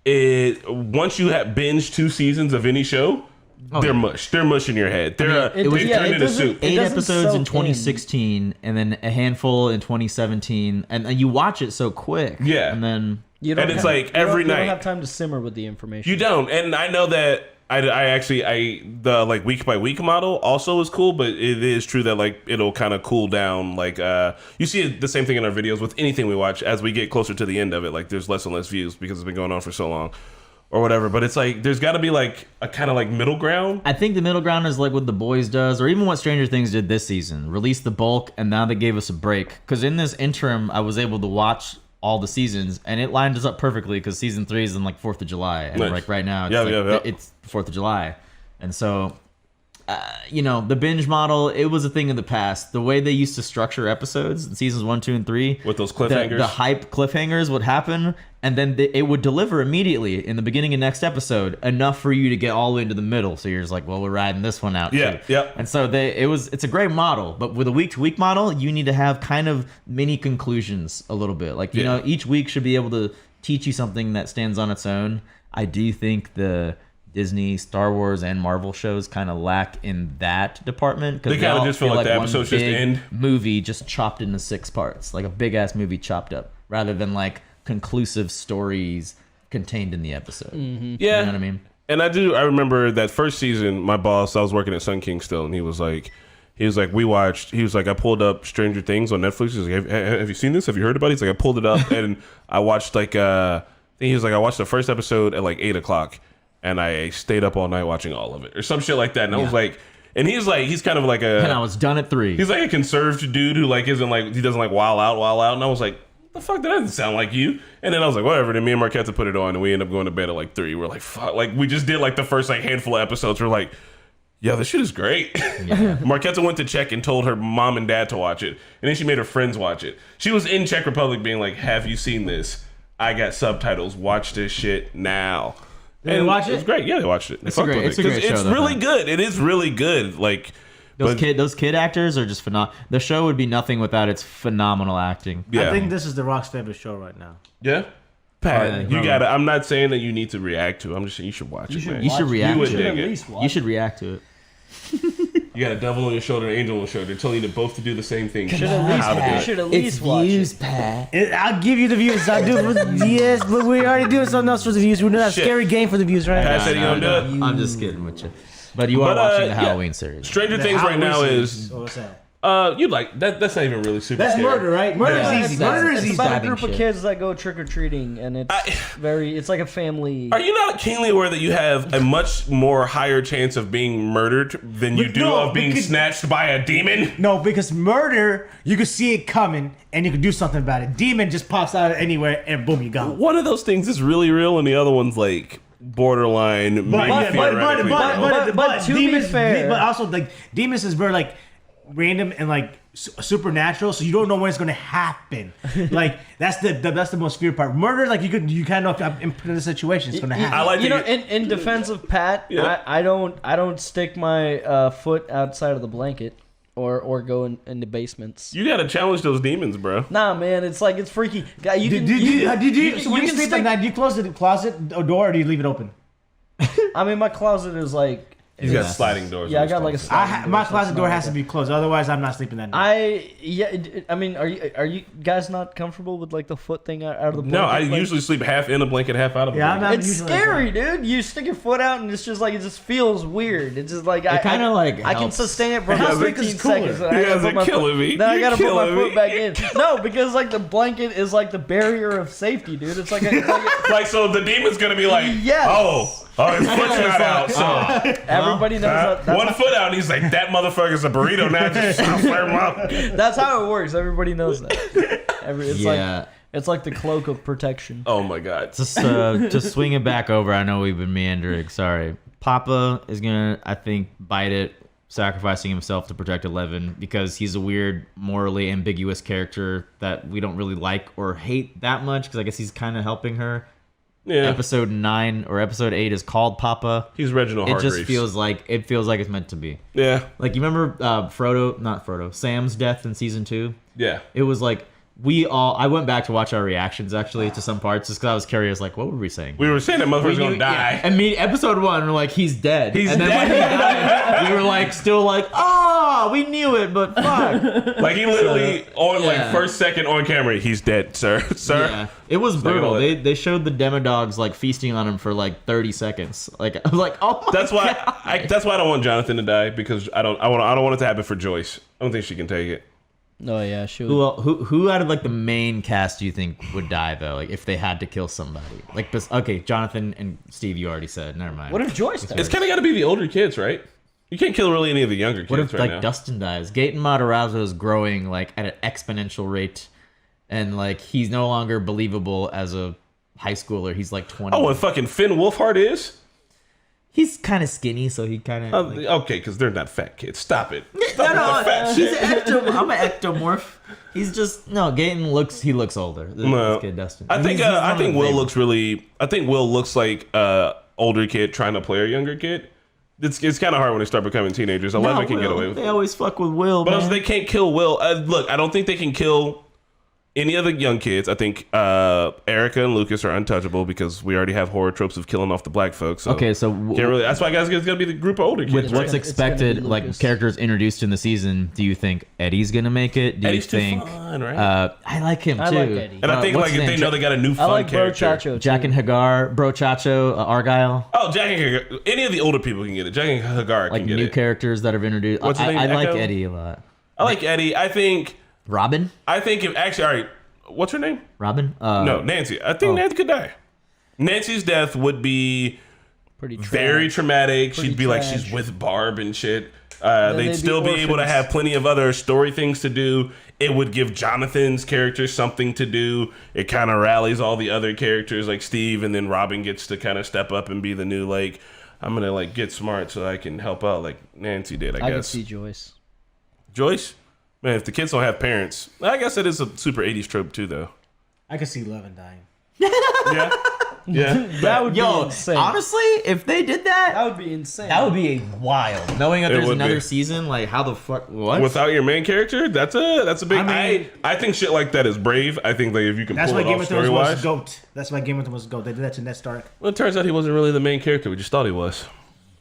once you have binged 2 seasons of any show, they're mush. They're mush in your head. They're turned into soup. 8 episodes in 2016, and then a handful in 2017, and you watch it so quick. Yeah, and then it's like every night. You don't have time to simmer with the information. You don't, and I know that the like week by week model also is cool, but it is true that like it'll kind of cool down. Like you see the same thing in our videos with anything we watch. As we get closer to the end of it, like there's less and less views because it's been going on for so long. Or whatever, but it's like there's got to be like a kind of like middle ground. I think the middle ground is like what The Boys does, or even what Stranger Things did this season. Release the bulk, and now they gave us a break. Because in this interim, I was able to watch all the seasons, and it lined us up perfectly. Because season 3 is in like 4th of July, and like right now, it's it's 4th of July, and so. The binge model, it was a thing in the past. The way they used to structure episodes in seasons 1, 2, and 3 with those cliffhangers, the hype cliffhangers would happen, and then it would deliver immediately in the beginning of next episode, enough for you to get all the way into the middle. So you're just like, well, we're riding this one out too. And so it's a great model, but with a week-to-week model, you need to have kind of mini conclusions a little bit. Like each week should be able to teach you something that stands on its own. I do think the Disney, Star Wars, and Marvel shows kind of lack in that department. They kind of just feel like the episodes just end. Movie just chopped into 6 parts, like a big ass movie chopped up, rather than like conclusive stories contained in the episode. Mm-hmm. Yeah, you know what I mean. And I remember that first season. My boss, I was working at Sun King still, and he was like, I pulled up Stranger Things on Netflix. He was like, have you seen this? Have you heard about it? He's like, I pulled it up and I watched like I watched the first episode at like 8:00. And I stayed up all night watching all of it, or some shit like that. And I was like, and he's kind of like and I was done at 3. He's like a conserved dude who like isn't like, he doesn't like wild out. And I was like, the fuck, that doesn't sound like you. And then I was like, whatever. Then me and Marquetta put it on, and we ended up going to bed at like 3. We're like, fuck, like we just did like the first like handful of episodes. We're like, yeah, this shit is great. Yeah. Marquetta went to check and told her mom and dad to watch it, and then she made her friends watch it. She was in Czech Republic being like, have you seen this? I got subtitles. Watch this shit now. Did they watch it? It was great. Yeah, they watched it. It's a great show. It's really good. It is really good. Like those kid actors are just phenomenal. The show would be nothing without its phenomenal acting. Yeah. I think this is The Rock's favorite show right now. Yeah. Pat, you gotta. I'm not saying that you need to react to it. I'm just saying you should watch it. You should react to it. You should react to it. You got a devil on your shoulder, an angel on your shoulder, telling you both to do the same thing. You should at least watch it. Pat. I'll give you the views. I'll do it. Yes, but we're already doing something else for the views. We're doing that scary game for the views, right? Pat said he don't do it. I'm just kidding with you. But you are watching the Halloween series. Stranger Things right now is... What's that? You like that? That's not even really super. That's scary. murder, right? Murder is easy. Murder is It's easy. about a group of kids that go trick or treating, and it's like a family. Are you not keenly aware that you have a much more higher chance of being murdered than you do of being snatched by a demon? No, because murder, you can see it coming and you can do something about it. Demon just pops out of anywhere and boom, you got it. One of those things is really real, and the other one's like borderline. But to be fair, but also like demons is very like random and like supernatural, so you don't know when it's going to happen. Like that's the most fear part. Murder, like you kind of know if I'm in a situation, it's going to happen. I like in defense of Pat, I don't stick my foot outside of the blanket or go into basements. You got to challenge those demons, bro. Nah, man, it's freaky. Guy, When you sleep like that, do you close the closet door or do you leave it open? I mean, my closet is like. He's got sliding doors. Yeah, I got like a sliding door. My closet door has to be closed, otherwise I'm not sleeping that night. I mean, are you guys not comfortable with like the foot thing out of the blanket? No, I usually sleep half in a blanket, half out of a blanket. It's scary, dude. You stick your foot out and it's just like it just feels weird. It's just like I can sustain it for about 15 seconds. You guys are killing me. Then I gotta put my foot back in. No, because like the blanket is like the barrier of safety, dude. It's like like so the demon's gonna be like, yes. Oh, his foot's not out. So everybody knows that. One foot out, and he's like, that motherfucker's a burrito now. Just flare him up. That's how it works. Everybody knows that. It's like the cloak of protection. Oh my god. Just to swing it back over, I know we've been meandering. Sorry. Papa is gonna, I think, bite it, sacrificing himself to protect Eleven because he's a weird, morally ambiguous character that we don't really like or hate that much because I guess he's kind of helping her. Yeah. Episode 9 or episode 8 is called Papa. He's Reginald Hargreaves. It just feels like it's meant to be. Yeah. Like you remember Sam's death in season 2? Yeah. It was like I went back to watch our reactions actually to some parts just because I was curious. Like, what were we saying? We were saying that motherfucker's gonna die. And episode 1, we're like, he's dead. He's dead. When he died, we were like, still like, we knew it, but fuck. Like he literally first second on camera, he's dead, sir. Yeah. It was brutal. They showed the Demodogs like feasting on him for like 30 seconds. Like I was like, oh my God. That's why I don't want Jonathan to die because I don't want it to happen for Joyce. I don't think she can take it. Oh yeah, sure. Who out of like the main cast do you think would die though? Like if they had to kill somebody, like okay, Jonathan and Steve, you already said. Never mind. What if Joyce dies? It's kind of got to be the older kids, right? You can't kill really any of the younger kids. What if right now. Dustin dies? Gaten Matarazzo is growing like at an exponential rate, and like he's no longer believable as a high schooler. He's like 20. Oh, and fucking Finn Wolfhard is. He's kind of skinny, so he kind of... okay, because they're not fat kids. Stop it. No, he's I'm an ectomorph. He's just... No, Gaten looks older. This kid, Dustin. I think Will looks really... I think Will looks like older kid trying to play a younger kid. It's kind of hard when they start becoming teenagers. 11 can get away with it. They always fuck with Will, but man. also they can't kill Will. Look, I don't think they can kill any of the young kids. I think Erica and Lucas are untouchable because we already have horror tropes of killing off the black folks. So okay, so that's why guys it's gonna be the group of older kids. With what's expected, like characters introduced in the season, do you think Eddie's gonna make it? Do Eddie's you think? Too fun, right? I like him too. I like Eddie. And I think like if they know they got a new fun I like character. Brochacho Jack and Hagar, Brochacho, Argyle. Oh, Jack and Hagar. Any of the older people can get it. Jack and Hagar like can get new it. characters that have introduced. What's his name? I like Echo? Eddie a lot. I like Eddie. I think Robin. if actually, all right. What's her name? Robin? No, Nancy. I think Nancy could die. Nancy's death would be very traumatic. She'd be like she's with Barb and shit. They'd still be able to have plenty of other story things to do. It would give Jonathan's character something to do. It kind of rallies all the other characters like Steve, and then Robin gets to kind of step up and be the new like, I'm gonna like get smart so I can help out like Nancy did. I guess. I can see Joyce. Joyce? Man, if the kids don't have parents, I guess it is a super 80s trope too, though. I could see Eleven dying. Yeah. That would be insane. Honestly, if they did that would be insane. that would be wild. Knowing that there's would another be. season, like how the fuck? What? Without your main character, that's a big. I mean- I think shit like that is brave. I think like if you can That's pull why it Game off of Thrones story was wise. GOAT. That's why Game of Thrones was GOAT. They did that to Ned Stark. Well, it turns out he wasn't really the main character. We just thought he was.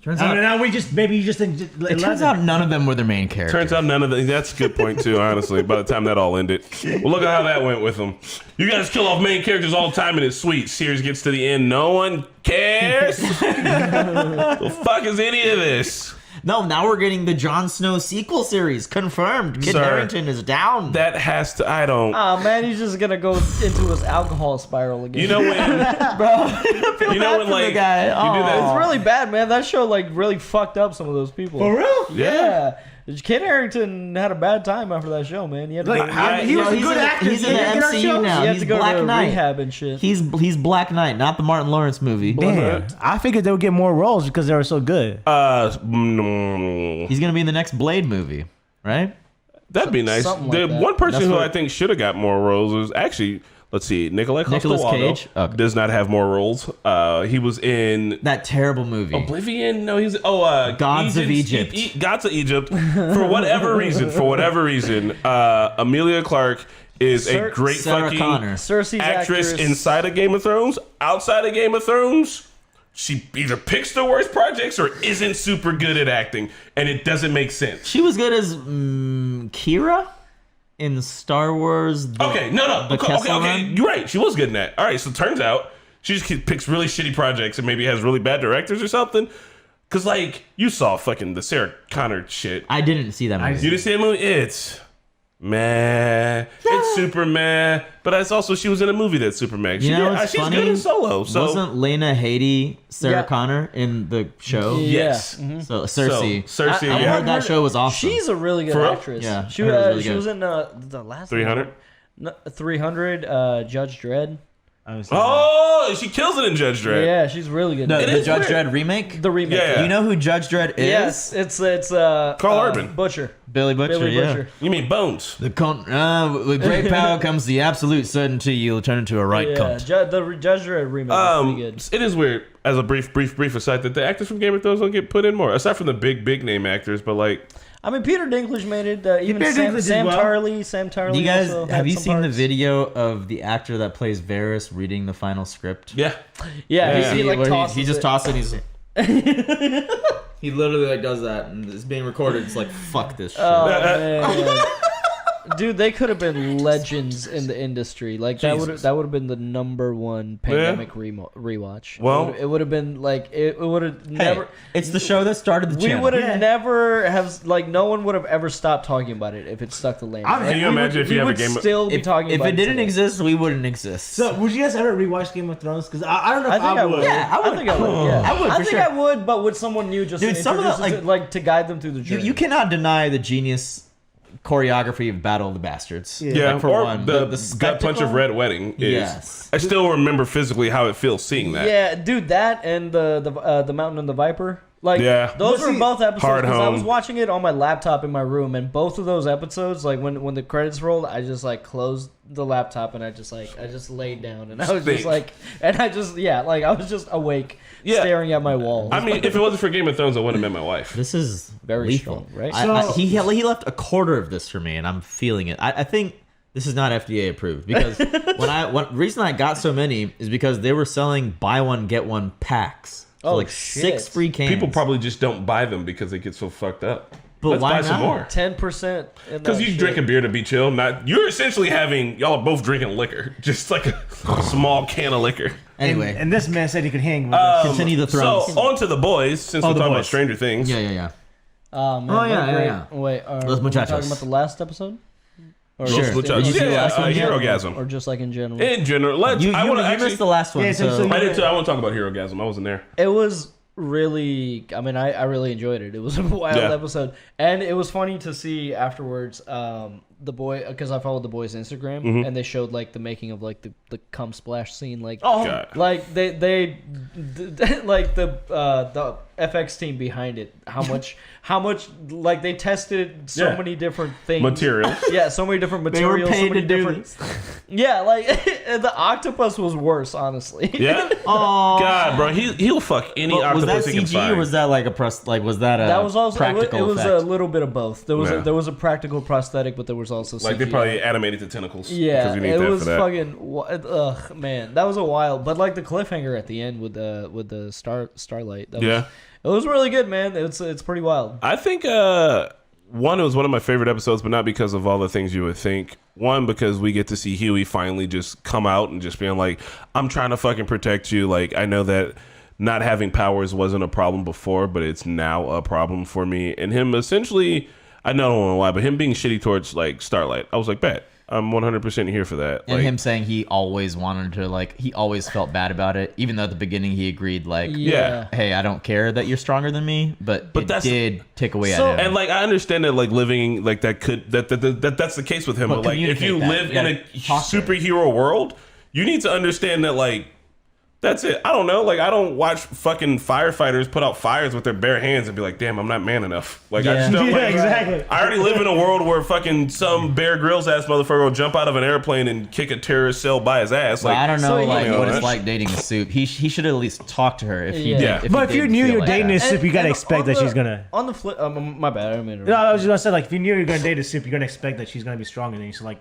Turns I out, mean, now we just maybe you just think. it turns out none of them were their main character. Turns out none of the. That's a good point too. Honestly, by the time that all ended, well, look at how that went with them. You guys kill off main characters all the time, and it's sweet. Series gets to the end, no one cares. The fuck is any of this? No, now we're getting the Jon Snow sequel series confirmed. Kit Sir, Harington is down. That has to. I don't. Oh man, he's just gonna go into his alcohol spiral again. You know when, Bro, you know when like the guy. you do that. It's really bad, man. That show like really fucked up some of those people. For real? Yeah. Kit Harington had a bad time after that show, man. He had to Like, go, he was a good actor. He's in the MCU now. he had He's to go Black to Knight. rehab and shit. He's Black Knight, not the Martin Lawrence movie. Damn. I figured they would get more roles because they were so good. He's gonna be in the next Blade movie, right? That'd be nice. Something The like that. one person That's who what- I think should have got more roles is actually, let's see, Nicolas Cage? Okay. does not have more roles. He was in That terrible movie. Oblivion. No, he's Gods of Egypt. Gods of Egypt. For whatever reason, Emilia Clarke is a great Sarah fucking Connor. Cersei's actress inside of Game of Thrones. Outside of Game of Thrones, she either picks the worst projects or isn't super good at acting, and it doesn't make sense. She was good as Kira in Star Wars. The Kessel Okay. Run. You're right. She was good in that. All right. So it turns out she just picks really shitty projects and maybe has really bad directors or something. Cause like you saw fucking the Sarah Connor shit. I didn't see that movie. You didn't see that movie? It's meh. It's super meh. But it's also she was in a movie that's super meh. You know what's She's funny? good in Solo. So Wasn't Lena Headey Sarah Yeah. Connor in the show? yes. Yeah. Mhm. So Cersei. So, Cersei. I yeah. heard that show was awesome. She's a really good For real? actress. Yeah, she I heard it was really she good. was in the last 300? 300. Judge Dredd. Oh, she kills it in Judge Dredd. Yeah, she's really good. the is Judge weird. Dredd remake. The remake. Yeah. You know who Judge Dredd is? Yes, it's Carl Urban. Butcher. Billy Butcher. Billy yeah. Butcher. You mean Bones? With great power comes the absolute certainty you'll turn into a right Yeah, cunt. the Judge Dredd remake is pretty good. It is weird, as a brief aside, that the actors from Game of Thrones don't get put in more, aside from the big name actors. But like, I mean, Peter Dinklage made it. Even Peter Dinklage did Sam well. Tarly. You guys, also had have you some seen the parts. video of the actor that plays Varys reading the final script? yeah, Yeah, he like Where tosses he just it. tosses it. He literally like does that, and it's being recorded. It's like fuck this shit. Oh man. Dude, they could have been legends in the industry. Like that would Jesus. have been the #1 pandemic rewatch. Well- it would have been like it would have Hey, never. it's the show that started the We channel. would have Yeah. never have like no one would have ever stopped talking about it if it stuck the landing. Can you imagine if you have a game? Still be talking If about it didn't today. exist, we wouldn't exist. So, would you guys ever rewatch Game of Thrones? Because I don't know I if think I I would. would. Yeah, I would. I think I would. Yeah. I would, I for think sure. I would, but with someone new, just Dude, to some of the, introduce it, like to guide them through the You, journey. you cannot deny the genius choreography of Battle of the Bastards. Yeah, Like, for or one, the the gut punch of spectacle? Red Wedding is. Yes. I still remember physically how it feels seeing that. Yeah, dude, that and the Mountain and the Viper. Like, Yeah. those But were see, both episodes Hard because I was Home. watching it on my laptop in my room, and both of those episodes, like when the credits rolled, I just like closed the laptop and I just laid down and I was just Think. like, and I just I was just awake, Yeah. staring at my wall. I mean, if it wasn't for Game of Thrones, I wouldn't have met my wife. This is Very lethal. strong, right? He left a quarter of this for me, and I'm feeling it. I think this is not FDA approved because reason I got so many is because they were selling buy one get one packs. So Oh, like shit. 6 free cans. People probably just don't buy them because they get so fucked up. But Let's why buy some not? more. 10%. Because you drink a beer to be chill. You're essentially y'all are both drinking liquor, just like a small can of liquor. Anyway, And this man said he could hang with us. continue the thrones. So on to the boys, since we're the talking about boys. Stranger Things. yeah. Oh man! Oh, what a yeah, great- yeah. Wait, Los are we Muchachos. talking about the last episode? Or Sure. just- Muchachos. Did you see the Yeah, last one yet? Herogasm. Or just like in general? In general, You I want to missed the last one. Yeah, so so you- I did too. I want to talk about Herogasm. I wasn't there. It was really, I mean, I really enjoyed it. It was a wild Yeah. episode, and it was funny to see afterwards. The boy, because I followed the boy's Instagram, and they showed like the making of like the cum splash scene, like God. like they like the FX team behind it. How much like they tested so Yeah. many different things. Materials. Yeah, so many different they were materials. paid so many to do different. this. Yeah, like the octopus was worse, honestly. Yeah. Oh, God, bro, he'll fuck any was octopus that he can CG find. or was that like a press? Like was that a That was also practical it was effect? a little bit of both. There was Yeah. there was a practical prosthetic, but there was also like they CGI. probably animated the tentacles. Yeah, because you need it that was for that. fucking. Ugh, man, that was a wild. But like the cliffhanger at the end with the starlight. That Yeah. it was really good, man. It's pretty wild. I think one, it was one of my favorite episodes, but not because of all the things you would think. One, because we get to see Huey finally just come out and just being like, I'm trying to fucking protect you. Like, I know that not having powers wasn't a problem before, but it's now a problem for me. And him essentially, I don't know why, but him being shitty towards like Starlight, I was like, bet. I'm 100% here for that. And him saying he always wanted to, like, he always felt bad about it, even though at the beginning he agreed, like, hey, I don't care that you're stronger than me, but it did take away at him. And like, I understand that like living like that's the case with him. But like, if you live in a superhero world, you need to understand that like. That's it. I don't know. Like, I don't watch fucking firefighters put out fires with their bare hands and be like, damn, I'm not man enough. Like, I just don't exactly. I already live in a world where fucking some Bear Grylls ass motherfucker will jump out of an airplane and kick a terrorist cell by his ass. Well, like, I don't know what it's like dating a soup. He should at least talk to her if he did. But if you knew you're dating a soup, you gotta expect that she's gonna. On the flip, my bad. I mean, no, I was just gonna say, like, if you knew you're gonna date a soup, you're gonna expect that she's gonna be stronger than you. So like,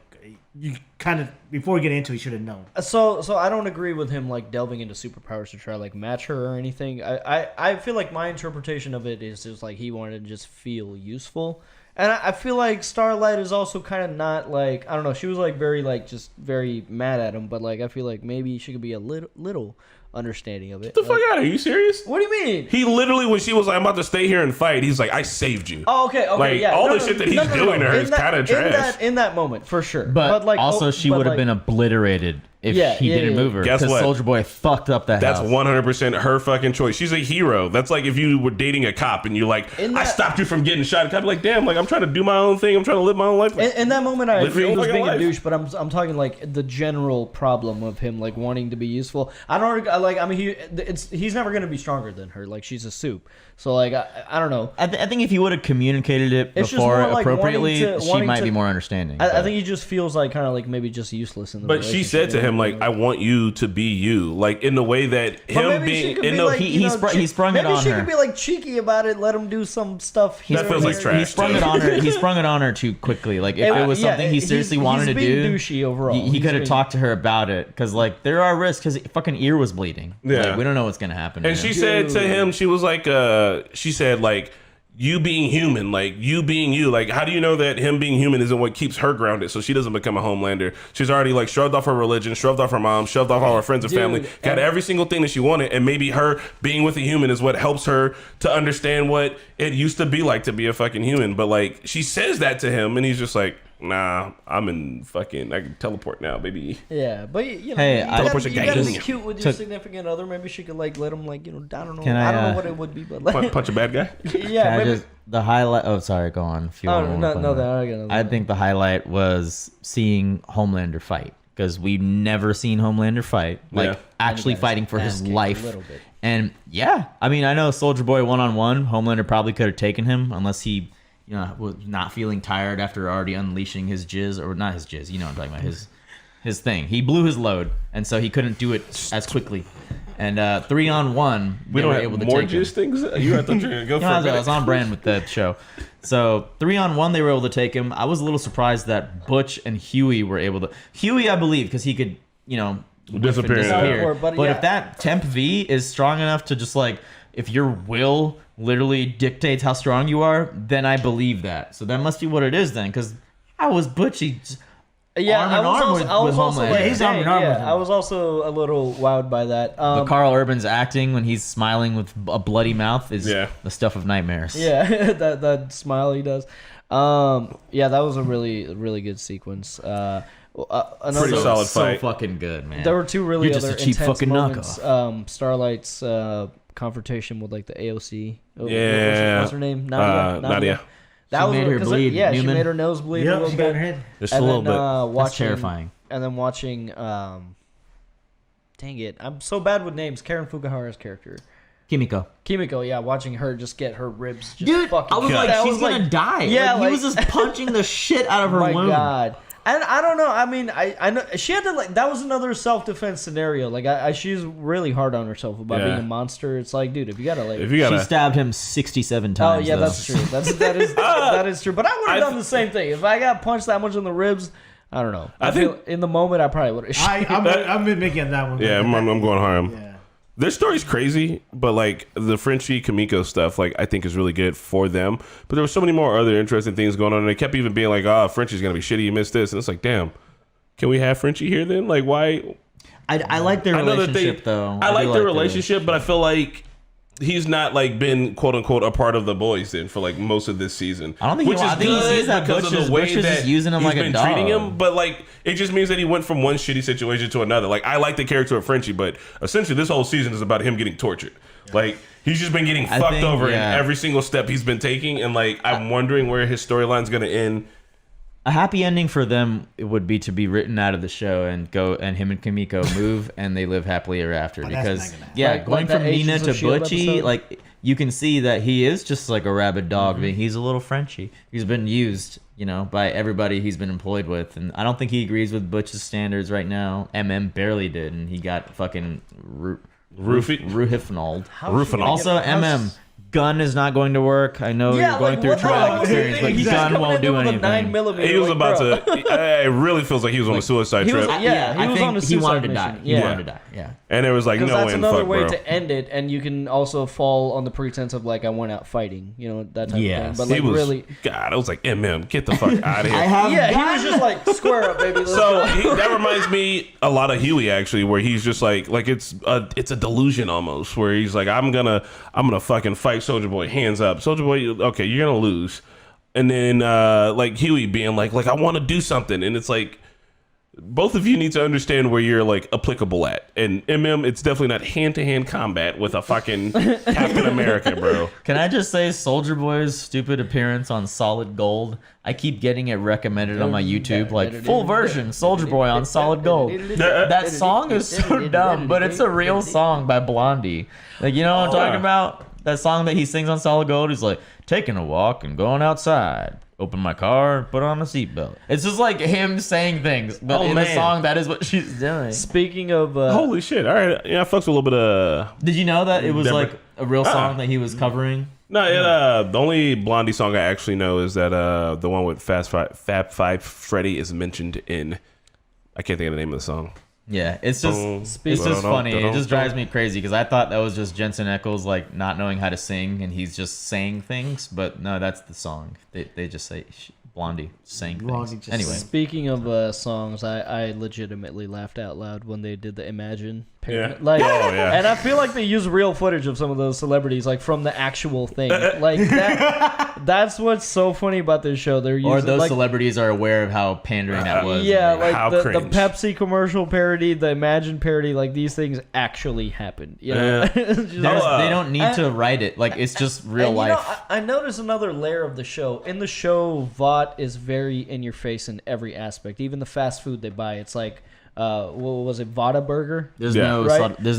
you kind of before we get into it, you should have known. So I don't agree with him like delving into superpowers to try like match her or anything. I feel like my interpretation of it is just like he wanted to just feel useful, and I feel like Starlight is also kind of not like, I don't know. She was like very like just very mad at him, but like I feel like maybe she could be a little understanding of it. Get the fuck out of here. Are you serious? What do you mean? He literally, when she was like, I'm about to stay here and fight, he's like, I saved you. Oh, okay, like, yeah. all the shit that he's doing to her is kind of trash. In that moment, for sure. But like, also, she would have been obliterated if he didn't move her. Guess what? Soldier Boy fucked up that That's house. 100% her fucking choice. She's a hero. That's like if you were dating a cop and you're like, I stopped you from getting shot. I'd be like, damn, like I'm trying to do my own thing. I'm trying to live my own life. In that moment, I agree he was being life. a douche, but I'm talking like the general problem of him like wanting to be useful. I don't like. I mean, he's never gonna be stronger than her. Like she's a soup. So like I don't know. I think if he would have communicated it before appropriately, she might be more understanding. I think he just feels like kind of like maybe just useless in the. But she said to him like, I want you to be you, like in the way that him being. He sprung it on her. Maybe she could be like cheeky about it. Let him do some stuff. That feels like trash. He sprung it on her. He sprung it on her too quickly. Like if it was something he seriously wanted to do, douchey overall. He could have talked to her about it because like there are risks. His fucking ear was bleeding. Yeah, like, we don't know what's gonna happen. And she said to him, she was like, she said like, you being human, like you being you, like how do you know that him being human isn't what keeps her grounded so she doesn't become a Homelander? She's already like shrugged off her religion, shrugged off her mom, shoved off all her friends and family, got every single thing that she wanted, and maybe her being with a human is what helps her to understand what it used to be like to be a fucking human. But like she says that to him and he's just like, nah, I'm in fucking, I can teleport now, baby. Yeah, but you know, hey, you gotta be cute with your significant other. Maybe she could like let him like, you know, I don't know. I don't know what it would be, but like punch a bad guy. Yeah, maybe. The highlight. Oh, sorry. Go on. If you want I think the highlight was seeing Homelander fight because we've never seen Homelander fight, like actually fighting for his life. And yeah, I mean, I know Soldier Boy 1-on-1, Homelander probably could have taken him unless he, you know, was not feeling tired after already unleashing his jizz, or not his jizz. You know what I'm talking about, his thing. He blew his load, and so he couldn't do it as quickly. And 3-on-1, we don't have more jizz things. You thought you were gonna go for I was on brand with that show. So 3-on-1, they were able to take him. I was a little surprised that Butch and Huey were able to. Huey, I believe, because he could, you know, disappear. But if that Temp V is strong enough to just like, if your will literally dictates how strong you are, then I believe that. So that must be what it is then, because how was Butchie? Yeah, I was also like, he's arm in arm with him. I was also a little wowed by that. But Carl Urban's acting when he's smiling with a bloody mouth is the stuff of nightmares. Yeah, that smile he does. Yeah, that was a really good sequence. Another pretty solid fight. So fucking good, man. There were two really You're other just a cheap intense fucking moments. knockoff. Starlight's confrontation with like the AOC. What's her name? Nadia. That made her bleed. Yeah, Newman. she made her nose bleed a little bit. Just a little bit. That's terrifying. And then watching, dang it, I'm so bad with names. Karen Fukuhara's character, Kimiko, yeah, watching her just get her ribs just dude, fucking. I was like, she's gonna die. Yeah, like, he was just punching the shit out of her my wound. God. And I don't know. I mean, I know she had to like. That was another self-defense scenario. Like, she's really hard on herself about being a monster. It's like, dude, she stabbed him 67 times. Oh yeah, though. that's true. That is true. But I would have done the same thing if I got punched that much in the ribs. I don't know. I feel in the moment I probably would have. I'm making that one. Yeah, I'm going harm. Yeah. Their story's crazy, but like the Frenchie Kimiko stuff, like I think is really good for them. But there were so many more other interesting things going on, and they kept even being like, "Oh, Frenchie's gonna be shitty. You missed this," and it's like, damn, can we have Frenchie here then? Like, why? I like their relationship though. I like their relationship, but I feel like he's not like been quote unquote a part of the boys then for like most of this season. I don't think which is good because of the way that using him like a dog. Treating him, but like it just means that he went from one shitty situation to another. Like I like the character of Frenchie, but essentially this whole season is about him getting tortured. Like he's just been getting fucked over in every single step he's been taking, and like I'm wondering where his storyline's gonna end. A happy ending for them would be to be written out of the show and him and Kimiko move and they live happily ever after. Because going from Nina to Butchie, like you can see that he is just like a rabid dog. I mean, he's a little Frenchie. He's been used, by everybody he's been employed with, and I don't think he agrees with Butch's standards right now. Barely did, and he got fucking Ruhifnald. Also, gun is not going to work. I know you're going through a traumatic experience, but gun won't do anything. He was about to. It really feels like he was on a suicide trip. He was on a suicide he wanted to mission. die. He wanted to die. Yeah. And it was like, no way in fuck, bro. That's another way to end it, and you can also fall on the pretense of like I went out fighting, that type of thing. But like really, God, I was like, get the fuck out of here. He was just like square up, baby. So that reminds me a lot of Huey actually, where he's just like it's a delusion almost, where he's like, I'm gonna fucking fight Soldier Boy, hands up, Soldier Boy. Okay, you're gonna lose, and then like Huey being like I want to do something, and it's like. Both of you need to understand where you're like applicable at. And it's definitely not hand-to-hand combat with a fucking Captain America, bro. Can I just say Soldier Boy's stupid appearance on Solid Gold? I keep getting it recommended on my YouTube, like full version Soldier Boy on Solid Gold. That song is so dumb, but it's a real song by Blondie. Like, you know what I'm talking about? That song that he sings on Solid Gold. He's like, taking a walk and going outside. Open my car, put on a seatbelt. It's just like him saying things, but in the song, that is what she's doing. Speaking of... holy shit. All right. Yeah, I fucks with a little bit of... Did you know that it was like a real song that he was covering? No, the only Blondie song I actually know is that the one with Fab Five Freddy is mentioned in... I can't think of the name of the song. Yeah, it's just funny. It just drives me crazy because I thought that was just Jensen Ackles like not knowing how to sing and he's just saying things, but no, that's the song. They just say Blondie saying things. Anyway, speaking of songs, I legitimately laughed out loud when they did the Imagine. And I feel like they use real footage of some of those celebrities, like from the actual thing. Like that's what's so funny about this show. They're using, or those celebrities are aware of how pandering that was. Yeah, like the Pepsi commercial parody, the Imagine parody, like these things actually happened. You know? They don't need to write it. Like it's just real life. I noticed another layer of the show. In the show, Vought is very in your face in every aspect. Even the fast food they buy, it's like. What was it? Vada Burger? There's no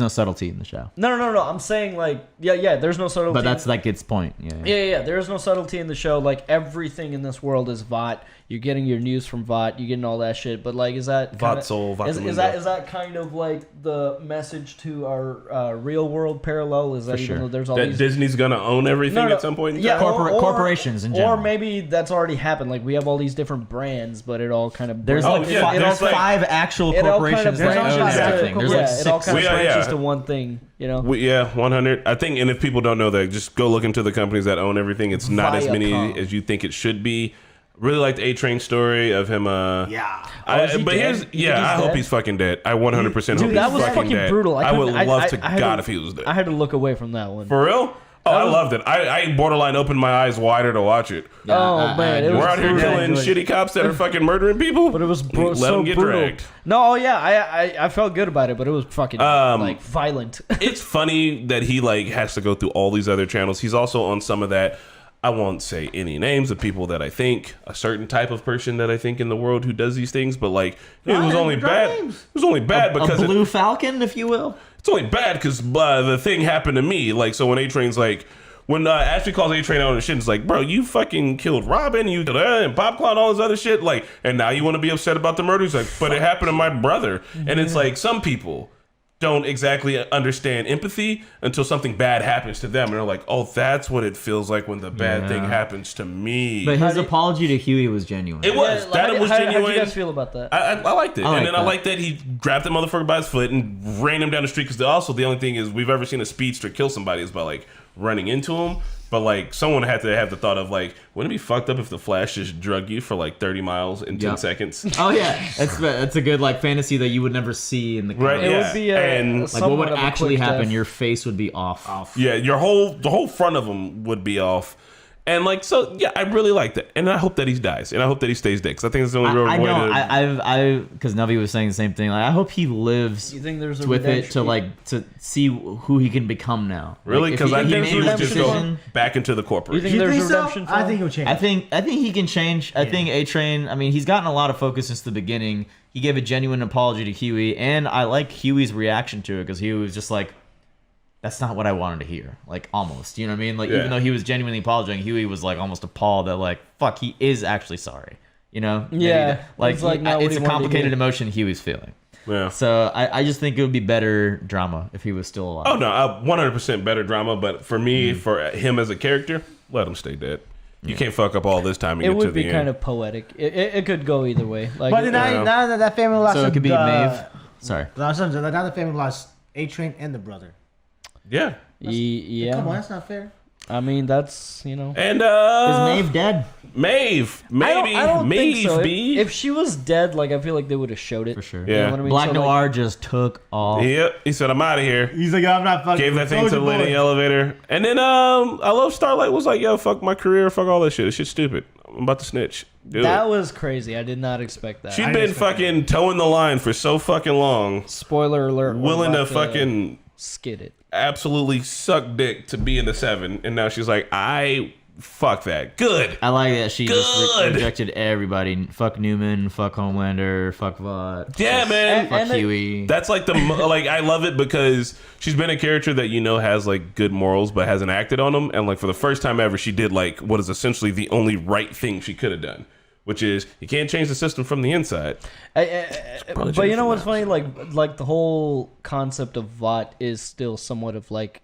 subtlety in the show. No. I'm saying like there's no subtlety. But that's like its point. Yeah. There's no subtlety in the show. Like everything in this world is Vought. You're getting your news from Vought. You're getting all that shit. But like, is that is that kind of like the message to our real world parallel? Is that even though there's all these Disney's gonna own everything at some point? Corporations in general. Or maybe that's already happened. Like we have all these different brands, but it all kind of there's five actual corporations that own everything. It all kind of branches to one thing. 100. I think, and if people don't know that, just go look into the companies that own everything. It's not as many as you think it should be. Really like the A-Train story of him. I hope he's fucking dead. I 100% hope he's fucking dead. That was fucking brutal. I would love to God if he was dead. I had to look away from that one. For real? I loved it. I borderline opened my eyes wider to watch it. Man, we're out here killing shitty cops that are fucking murdering people. But it was let them get dragged. No, I felt good about it, but it was fucking like violent. It's funny that he like has to go through all these other channels. He's also on some of that. I won't say any names of people that I think, a certain type of person that I think in the world who does these things, but like it was only bad. It was only bad because a blue falcon, if you will. It's only bad because the thing happened to me. Like, so when A-Train's like, when Ashley calls A-Train out and shit, it's like, bro, you fucking killed Robin, you did and Popcorn, all this other shit. Like, and now you want to be upset about the murder? He's like, but it happened to my brother. And it's like, some people don't exactly understand empathy until something bad happens to them. And they're like, oh, that's what it feels like when the bad thing happens to me. But his apology to Huey was genuine. It was. That was genuine. How do you guys feel about that? I liked it. I liked that he grabbed the motherfucker by his foot and ran him down the street. Because also the only thing is we've ever seen a speedster kill somebody is by like running into him. But like someone had to have the thought of like, wouldn't it be fucked up if the Flash just drug you for like 30 miles in 10 seconds? Oh yeah, that's a good like fantasy that you would never see in the comic. Right? It Yeah. would be and like what would actually happen? Death. Your face would be off. Yeah, the whole front of him would be off. And like so, yeah, I really like that, and I hope that he dies, and I hope that he stays dead, because I think it's the only real way to. I because Navi was saying the same thing. Like, I hope he lives. You think there's a with redemption? it to like to see who he can become now? Really, because I think he would just go decision, back into the corporate. You think there's think a so? redemption? For I him? think he'll change. I think he can change. I think A-Train. I mean, he's gotten a lot of focus since the beginning. He gave a genuine apology to Huey, and I like Huey's reaction to it because he was just like, that's not what I wanted to hear. Like, almost. You know what I mean? Like, even though he was genuinely apologizing, Huey was, like, almost appalled that, like, fuck, he is actually sorry. You know? Yeah. Like, It's like not what it's he a wanted to complicated hear. emotion Huey's feeling. Yeah. So, I just think it would be better drama if he was still alive. Oh, no, 100% better drama, but for me, for him as a character, let him stay dead. You can't fuck up all this time and It get to would the be end. kind of poetic. It could go either way. Like, But then now that family lost. So it could be Maeve. Sorry. Now the family lost A-Train and the brother. Yeah. yeah. Come on, that's not fair. I mean, that's And Is Maeve dead? Maeve, maybe, I don't think Maeve, so. B. If she was dead, like I feel like they would have showed it For sure. Yeah. You know what I mean? Black So, like, Noir just took off. Yep, he said, I'm out of here. He's like, I'm not fucking. Gave that thing to the Soldier lady in Boy. the elevator. And then I love Starlight was like, yo, fuck my career, fuck all that shit. This shit's stupid. I'm about to snitch. Do that it. was crazy. I did not expect that. She'd been fucking towing the line for so fucking long, Spoiler alert. we're willing to about fucking skid it. absolutely suck dick to be in the 7. And now she's like, fuck that. Good. I like that she just Good. rejected everybody. Fuck Newman, fuck Homelander, fuck Vought. Yeah, man. Fuck And Huey. That's like like I love it because she's been a character that has like good morals but hasn't acted on them, and like for the first time ever she did like what is essentially the only right thing she could have done, which is you can't change the system from the inside. But you know what's funny? Like the whole concept of Vought is still somewhat of like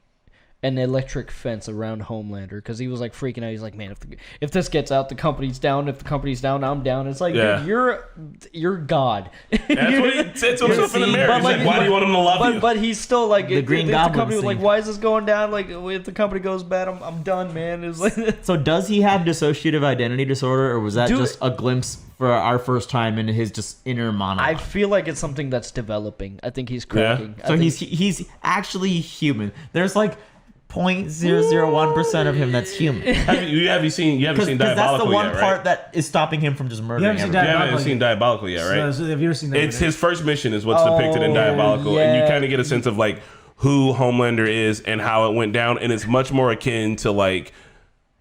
an electric fence around Homelander, because he was like freaking out. He's like, man, if this gets out, the company's down. If the company's down, I'm down. It's like, Yeah. dude, you're God. That's what he said to himself in the mirror. He's like, why do you want him to love you? But he's still like The Green if Goblin the company was like, scene. why is this going down? Like, if the company goes bad, I'm done, man. It's like So does he have dissociative identity disorder, or was that Dude- just a glimpse for our first time into his just inner monologue? I feel like it's something that's developing. I think he's cracking. So he's actually human. There's like 0.001% of him that's human. You haven't seen Because Diabolical that's the one yet, part right? that is stopping him from just murdering You haven't seen everybody. You Diabolical haven't seen yet. Diabolical yet, right? So have you ever seen that? It's his first mission is what's depicted in Diabolical, and you yeah. kind of get a sense of like who Homelander is and how it went down, and it's much more akin to like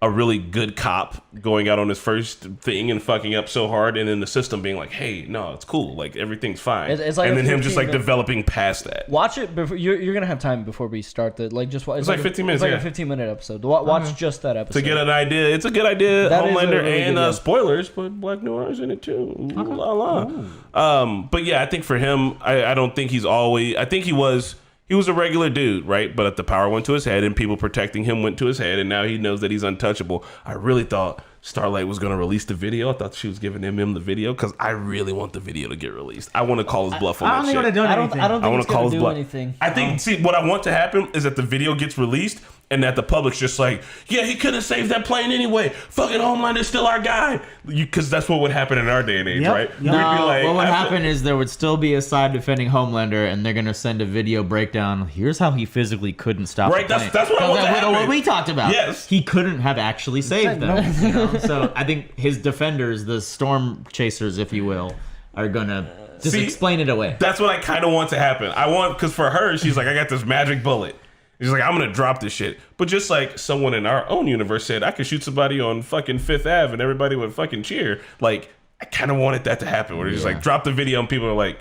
a really good cop going out on his first thing and fucking up so hard, and then the system being like, hey, no, it's cool, like everything's fine. It's like and a then him just like 15-minute developing past that. Watch it before you're gonna have time before we start the like just watch. It's like 15 minutes, It's like yeah. a 15-minute episode. Watch just that episode To get an idea, it's a good idea. That is a Homelander really and good idea. spoilers, but Black Noir's in it too. Ooh, la la. But yeah, I think for him, I don't think he's always. I think he was a regular dude, right? But the power went to his head, and people protecting him went to his head, and now he knows that he's untouchable. I really thought Starlight was going to release the video. I thought she was giving him the video because I really want the video to get released. I want to call his bluff on I that don't think shit. it would have done I anything. don't I think want it's to call gonna his do bluff. anything. I think, see, what I want to happen is that the video gets released and that the public's just like, yeah, he couldn't save that plane anyway. Fucking Homelander's still our guy. Because that's what would happen in our day and age, Yep. right? Yep. We'd be No, like, what would I- happen is there would still be a side defending Homelander, and they're gonna send a video breakdown. Here's how he physically couldn't stop. Right, the that's- plane. that's what I want to That's what happen. we talked about. Yes. He couldn't have actually saved them. You know? So I think his defenders, the storm chasers, if you will, are gonna just See, explain it away. That's what I kind of want to happen. I want, because for her, she's like, I got this magic bullet. She's like, I'm going to drop this shit. But just like someone in our own universe said, I could shoot somebody on fucking Fifth Ave and everybody would fucking cheer. Like, I kind of wanted that to happen where it's just like, drop the video and people are like,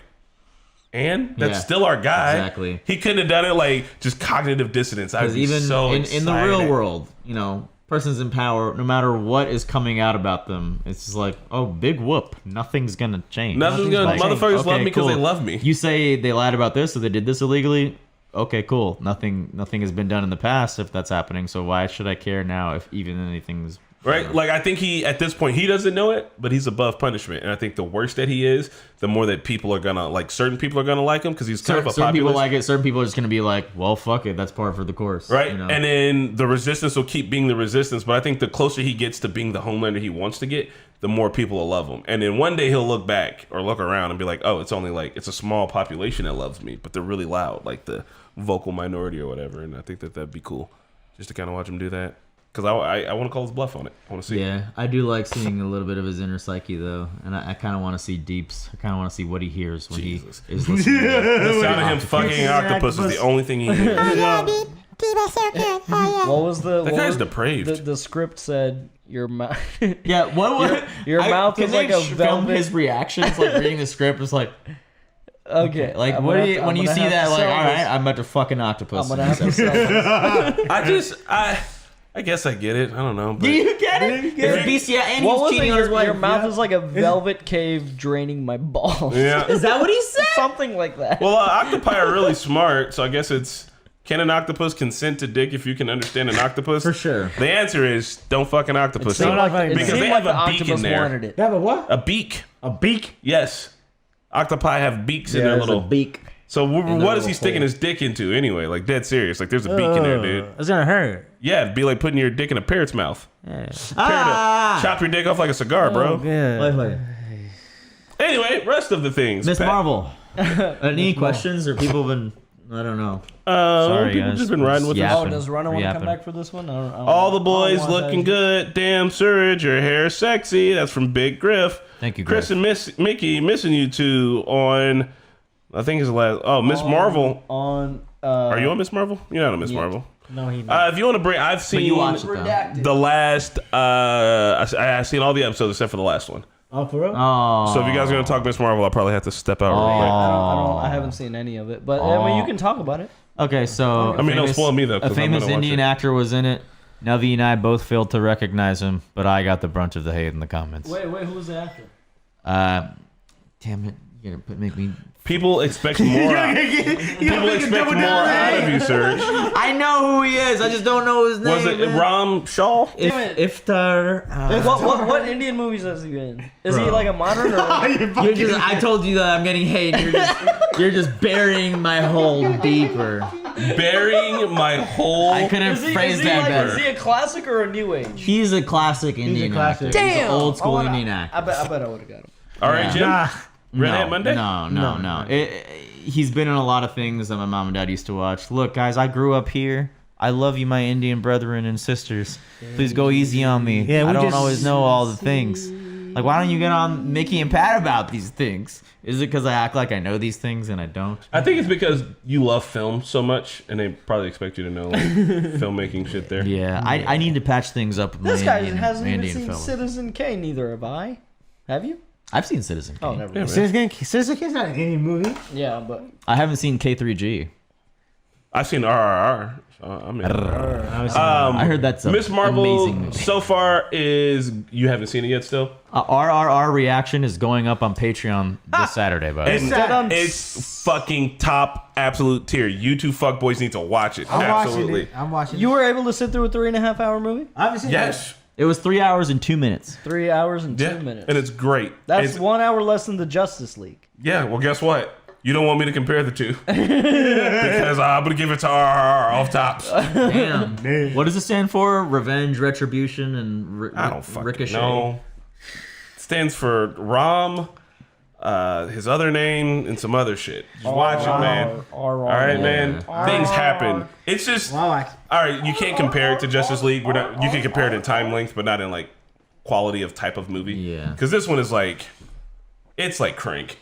and that's Yeah, still our guy. exactly. He couldn't have done it, like, just cognitive dissonance. I Because was even so in the real excited. world, you know, persons in power, no matter what is coming out about them, it's just like, oh, big whoop, nothing's gonna change. Nothing's gonna. Like, Motherfuckers love me because cool. they love me. You say they lied about this, so they did this illegally. Okay, cool. Nothing has been done in the past if that's happening. So why should I care now if even anything's Right? Like, I think at this point, he doesn't know it, but he's above punishment. And I think the worse that he is, the more that people are going to, like, certain people are going to like him because he's kind of a certain populist. people like it. Certain people are just going to be like, well, fuck it. That's par for the course. Right? You know? And then the resistance will keep being the resistance. But I think the closer he gets to being the Homelander he wants to get, the more people will love him. And then one day he'll look back or look around and be like, oh, it's only like, it's a small population that loves me, but they're really loud, like the vocal minority or whatever. And I think that'd be cool just to kind of watch him do that. Because I want to call his bluff on it. I want to see. Yeah, I do like seeing a little bit of his inner psyche, though. And I kind of want to see Deeps. I kind of want to see what he hears when he is listening. The sound of him fucking octopus is the only thing he hears. What was That guy's depraved. The script said your mouth. Yeah, what Your mouth is like a film velvet. his reactions, like reading the script was like, Okay, like what do you, when you see that, like, all right, I'm about to fuck an octopus. I'm gonna have to sell this. I guess I get it. I don't know. Do But you get it? It's BCI and What he's was cheating it? on his wife. Your mouth is like a velvet cave draining my balls. yeah. Is that what he said? Something like that. Well, octopi are really smart, so I guess it's, can an octopus consent to dick if you can understand an octopus? For sure. The answer is don't fuck an octopus. seemed like- it because seemed they like have the a beak in octopus there. wanted it. They have a what? A beak. A beak? Yes. Octopi have beaks in their There's little a beak. So what is little he sticking hole. his dick into anyway? Like, dead serious. Like, there's a beak in there, dude. It's gonna hurt. Yeah, it'd be like putting your dick in a parrot's mouth. Ah! Chop your dick off like a cigar, bro. Yeah. Wait. Anyway, rest of the things. Miss Pat- Marvel. Any questions or people been? I don't know. People guys. just been riding with Yeah. us. Oh, does Rana want to come Yapping. back for this one? I don't All the boys I don't want looking that. good. Damn, Suraj, your hair is sexy. That's from Big Griff. Thank you, Chris Griff. and Micky, missing you two on, I think it's the last, Miss Marvel. On Are you on Miss Marvel? You're not on Miss Marvel. No, he not. If you want to bring, I've seen you watch it, though. redacted. the last, I've seen all the episodes except for the last one. Oh, for real? Oh. So if you guys are going to talk Miss Marvel, I'll probably have to step out real quick. I haven't seen any of it, but I mean, you can talk about it. Okay, so I mean, don't spoil me, though, 'cause A I'm famous gonna watch Indian it. actor was in it. Navi and I both failed to recognize him, but I got the brunt of the hate in the comments. Wait, who was the actor? Damn it! You're gonna make me. People expect more. People expect more out of you, Suraj. I know who he is. I just don't know his name. Was it man. Ram Shaw? Iftar? What Indian movies has he been? Is he like a modern or? I told you that I'm getting hate. You're just burying my hole deeper. Burying my whole. I couldn't phrase that better. Is he a classic or a new age? He's a classic Indian classic. actor. He's an Damn! old school I wanna- Indian actor. I bet I would have got him. All right, Jim. Nah. Red Hat Monday? No. He's been in a lot of things that my mom and dad used to watch. Look, guys, I grew up here. I love you, my Indian brethren and sisters. Please go easy on me. Yeah, we I don't just- always know all the things. Like, why don't you get on Mickey and Pat about these things? Is it because I act like I know these things and I don't? I think it's because you love film so much, and they probably expect you to know like, filmmaking shit there. Yeah, I need to patch things up with This my guy Indian, hasn't even Indian seen film. Citizen Kane. Neither have I. Have you? I've seen Citizen Kane. Oh, never Yeah, mind. man. Citizen Kane's not an Indian movie. Yeah, but I haven't seen K3G. I've seen RRR. So I'm in. I heard that's a Miss Marvel amazing movie. so far is you haven't seen it yet still. RRR reaction is going up on Patreon this Saturday, by the way. And it's fucking top absolute tier. You two fuckboys need to watch it. I'm Absolutely. watching it. I'm watching you it. were able to sit through a 3.5 hour movie? I haven't seen Yes. It was 3 hours and 2 minutes. 3 hours and Yeah. 2 minutes. And it's great. That's It's- 1 hour less than the Justice League. Yeah, well, guess what? You don't want me to compare the two. Because I'm going to give it to RRR off tops. Damn. What does it stand for? Revenge, retribution, and I don't fucking ricochet. know. It stands for Ram, his other name, and some other shit. Just watch it, man. All right, man. Things happen. It's just... Wow, All right, you can't compare it to Justice League. You can compare it in time length, but not in, like, quality of type of movie. Yeah. Because this one is, like... It's like Crank.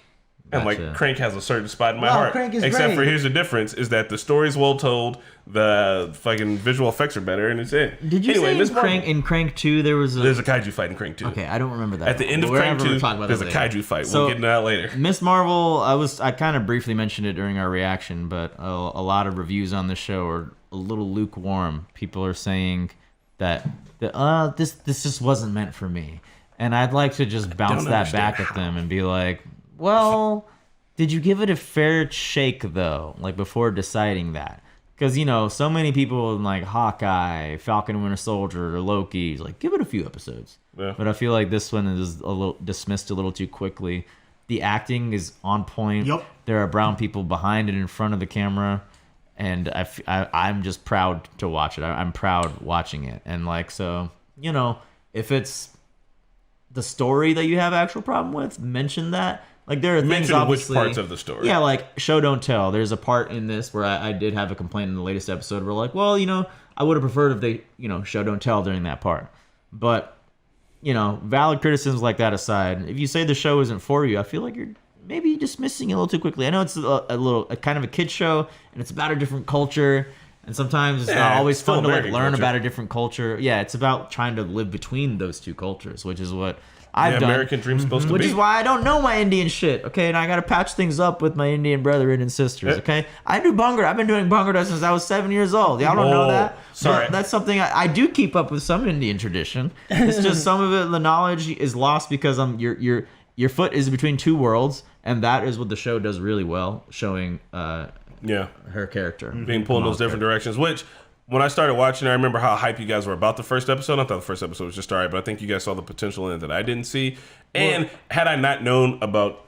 And Gotcha. like Crank has a certain spot in my Wow, heart. Crank is Except great. for here's the difference: is that the story's well told, the fucking visual effects are better, and it's it. Did you say Miss in Marvel- Crank 2 there was a... There's a kaiju fight in Crank 2. Okay, I don't remember that. At the end of But Crank we're 2, talking about there's a that later. kaiju fight. So- We'll get into that later. Miss Marvel, I kind of briefly mentioned it during our reaction, but a lot of reviews on the show are a little lukewarm. People are saying that this just wasn't meant for me, and I'd like to just bounce don't that back understand at them and be like, well, did you give it a fair shake though? Like before deciding that, Because, so many people in like Hawkeye, Falcon and Winter Soldier, or Loki, like, give it a few episodes. Yeah. But I feel like this one is a little dismissed a little too quickly. The acting is on point. Yep. There are brown people behind and in front of the camera. And I'm just proud to watch it. I'm proud watching it. And like, so, if it's the story that you have actual problem with, mention that. Like, there are things, obviously, which parts of the story. Yeah, like, show, don't tell. There's a part in this where I did have a complaint in the latest episode where, like, well, I would have preferred if they, show, don't tell during that part. But, valid criticisms like that aside, if you say the show isn't for you, I feel like you're maybe dismissing it a little too quickly. I know it's a kind of a kid show, and it's about a different culture, and sometimes it's not always fun to like learn about a different culture. Yeah, it's about trying to live between those two cultures, which is what I've done. American Dream's supposed to which be. Is why I don't know my Indian shit, okay? And I gotta patch things up with my Indian brethren and sisters, okay? I do Bhangra. I've been doing Bhangra since I was 7 years old. Y'all don't know that? Sorry. That's something I do keep up with some Indian tradition. It's just some of it, the knowledge is lost because your foot is between two worlds, and that is what the show does really well, showing her character. Being pulled in those different directions, which... When I started watching, I remember how hype you guys were about the first episode. I thought the first episode was just alright, but I think you guys saw the potential in it that I didn't see. And had I not known about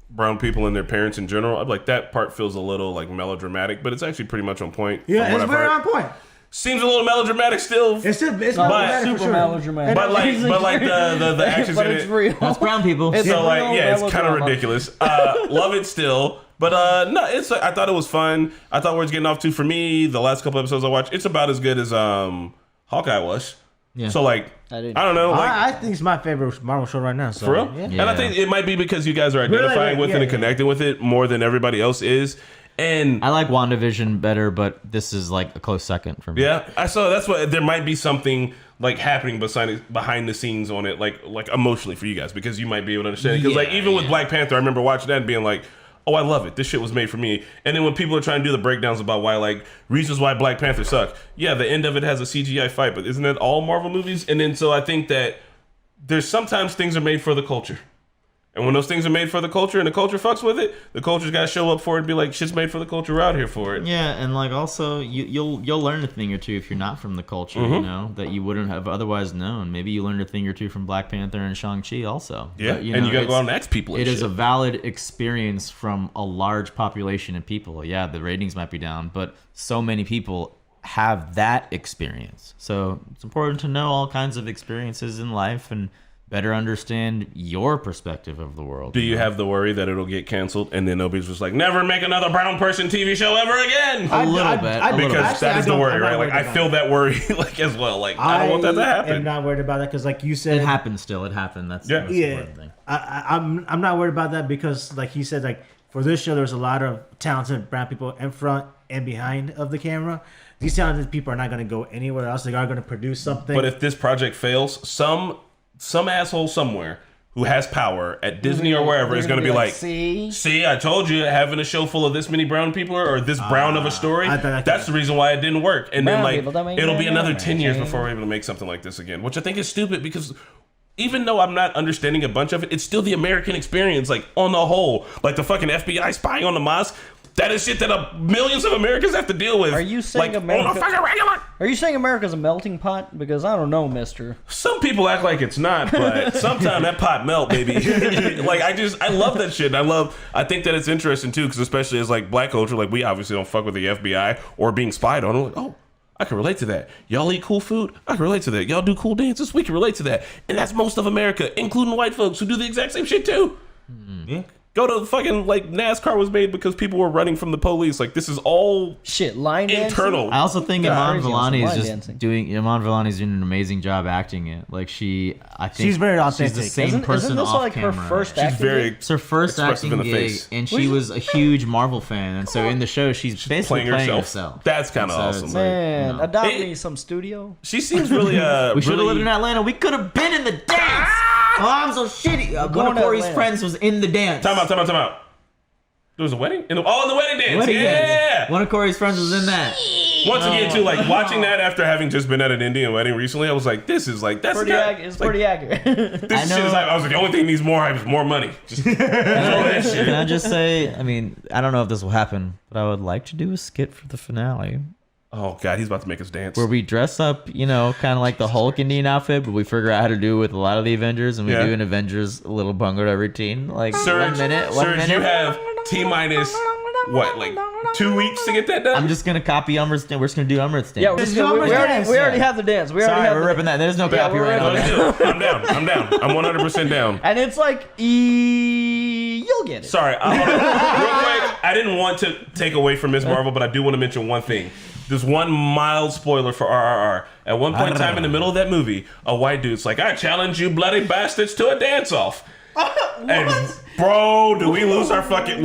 brown people and their parents in general, I'd be like, that part feels a little like melodramatic, but it's actually pretty much on point. Yeah, it's very on point. Seems a little melodramatic still. It's melodramatic, super for sure. melodramatic. But like the actions but in it's it. real. That's brown people. It's So real like, yeah, it's kind of melodrama. ridiculous. Love it still. But no, I thought it was fun. I thought where it's getting off to, for me, the last couple episodes I watched, it's about as good as Hawkeye was. Yeah. So like, I don't know. Like, I think it's my favorite Marvel show right now. So, for real? Yeah. And I think it might be because you guys are identifying with it and connecting with it more than everybody else is. And I like WandaVision better, but this is like a close second for me. yeah, I saw that's what there might be something like happening behind the scenes on it, like emotionally for you guys, because you might be able to understand it. Because like even with Black Panther, I remember watching that and being like, oh, I love it. This shit was made for me. And then when people are trying to do the breakdowns about why, like, reasons why Black Panther suck. Yeah, the end of it has a CGI fight, but isn't that all Marvel movies? And then so I think that there's sometimes things are made for the culture. And when those things are made for the culture and the culture fucks with it, the culture's got to show up for it and be like, shit's made for the culture, we're out here for it. Yeah, and like also you'll learn a thing or two if you're not from the culture, that you wouldn't have otherwise known. Maybe you learned a thing or two from Black Panther and Shang-Chi also. Yeah, But, and you got to go out and ask people and It is shit. a valid experience from a large population of people. Yeah, the ratings might be down, but so many people have that experience. So it's important to know all kinds of experiences in life and better understand your perspective of the world. Do you have the worry that it'll get canceled and then nobody's just like, never make another brown person TV show ever again? A little bit. Because that is the worry, right? Like I feel that worry like as well. Like I don't want that to happen. I'm not worried about that because, like you said, It happens still. It happened. That's the most important thing. I'm not worried about that because, like he said, like for this show, there's a lot of talented brown people in front and behind of the camera. These talented people are not going to go anywhere else. They are going to produce something. But if this project fails, some asshole somewhere who has power at Disney or wherever is going to be like, see, I told you, having a show full of this many brown people or this brown of a story, that's the reason why it didn't work. And then like it'll be another 10 years before we're able to make something like this again, which I think is stupid because even though I'm not understanding a bunch of it, it's still the American experience, like on the whole, like the fucking FBI spying on the mosque. That is shit that millions of Americans have to deal with. Are you saying Are you saying America's a melting pot? Because I don't know, mister. Some people act like it's not, but sometimes that pot melt, baby. Like I love that shit. I think that it's interesting too, because especially as like black culture, like we obviously don't fuck with the FBI or being spied on. I'm like, oh, I can relate to that. Y'all eat cool food? I can relate to that. Y'all do cool dances? We can relate to that. And that's most of America, including white folks who do the exact same shit too. Yeah. Go to the fucking, like, NASCAR was made because people were running from the police. Like, this is all line internal. dancing? I also think Iman Vellani is dancing. doing an amazing job acting it. Like I think she's very authentic. She's the same person isn't this off like camera. her first She's acting very gig? It's her first expressive acting in the gig, face. and she was a huge Marvel fan, and so in the show she's basically playing herself. That's kind of awesome. Man, adopt me some studio. She seems really we should have lived in Atlanta. We could have been in the dance. Oh, I'm so shitty. One of Corey's friends was in the dance. Time out. There was a wedding? In the wedding dance. Wedding yeah. dance. One of Corey's friends was in that. once again, too, like watching that after having just been at an Indian wedding recently, I was like, this is like that's It's pretty accurate. This shit is like, I was like, the only thing needs more hype is more money. Just throw that shit. Can I just say? I mean, I don't know if this will happen, but I would like to do a skit for the finale. Oh God, he's about to make us dance. Where we dress up, kind of like the Hulk Indian outfit, but we figure out how to do it with a lot of the Avengers, and we do an Avengers little bungo routine. Like Suraj, 1 minute. you have T-minus what, like 2 weeks to get that done? I'm just gonna copy Umber's dance. We're just gonna do Umber's dance. Yeah, we already have the dance. We already have we're ripping that. There's no copyright on that. I'm down. I'm 100% down. And it's like, you'll get it. Sorry, real quick, I didn't want to take away from Ms. Marvel, but I do want to mention one thing. There's one mild spoiler for RRR. At one point in time in the middle of that movie, a white dude's like, I challenge you bloody bastards to a dance-off. And bro, do we lose our fucking,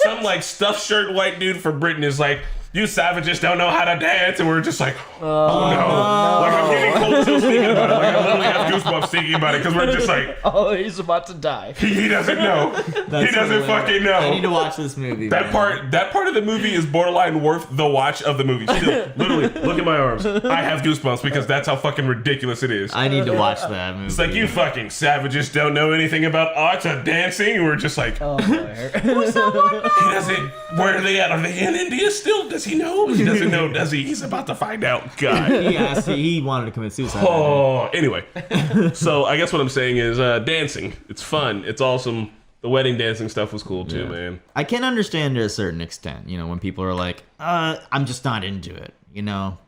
some stuffed shirt white dude from Britain is like, you savages don't know how to dance, and we're just like, oh no. Like, I'm getting cold chills thinking about it. Like, I literally have goosebumps thinking about it, because we're just like, oh, he's about to die. He doesn't know. He doesn't fucking know. I need to watch this movie. That part of the movie is borderline worth the watch of the movie. Still, literally, look at my arms. I have goosebumps because that's how fucking ridiculous it is. I need to watch that movie. It's like, you fucking savages don't know anything about arts or dancing. And we're just like, Oh, he doesn't. Where are they at? Are they in India still? Does he know? He doesn't know, does he? He's about to find out. God. He wanted to commit suicide. Oh, anyway. So I guess what I'm saying is dancing. It's fun. It's awesome. The wedding dancing stuff was cool too, man. I can understand to a certain extent, when people are like, I'm just not into it,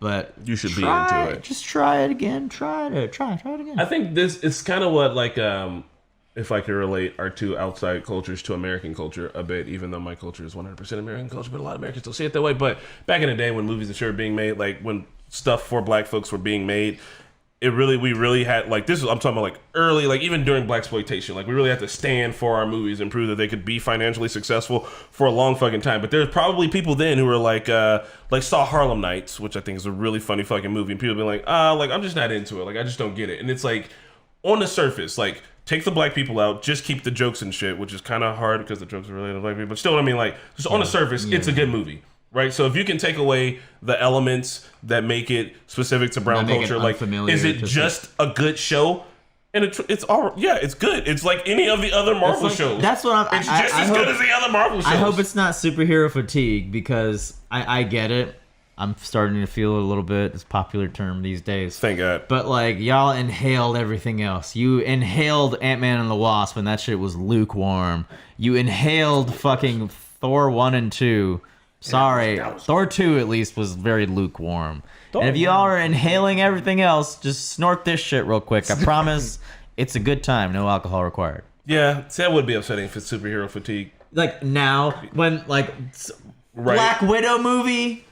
but You should be into it. Just try it again. Try it again. I think this is kind of what, if I could relate our two outside cultures to American culture a bit, even though my culture is 100% American culture, but a lot of Americans still see it that way. But back in the day when movies and shit were being made, like when stuff for black folks were being made, we really had, I'm talking about early, even during blaxploitation, we really had to stand for our movies and prove that they could be financially successful for a long fucking time. But there's probably people then who were saw Harlem Nights, which I think is a really funny fucking movie, and people be like, I'm just not into it. I just don't get it. And it's on the surface, take the black people out, just keep the jokes and shit, which is kind of hard because the jokes are related to black people. But still, what I mean, just on the surface, it's a good movie, right? So if you can take away the elements that make it specific to brown culture, is it just a good show? And it's all, it's good. It's like any of the other Marvel shows. That's what It's just as good as the other Marvel shows. I hope it's not superhero fatigue, because I get it. I'm starting to feel a little bit, this popular term these days. Thank God. But y'all inhaled everything else. You inhaled Ant-Man and the Wasp when that shit was lukewarm. You inhaled fucking Thor 1 and 2. Sorry, Thor 2 at least was very lukewarm. And if y'all are inhaling everything else, just snort this shit real quick. I promise it's a good time. No alcohol required. Yeah, see, that would be upsetting if it's superhero fatigue. Now, when Black Widow movie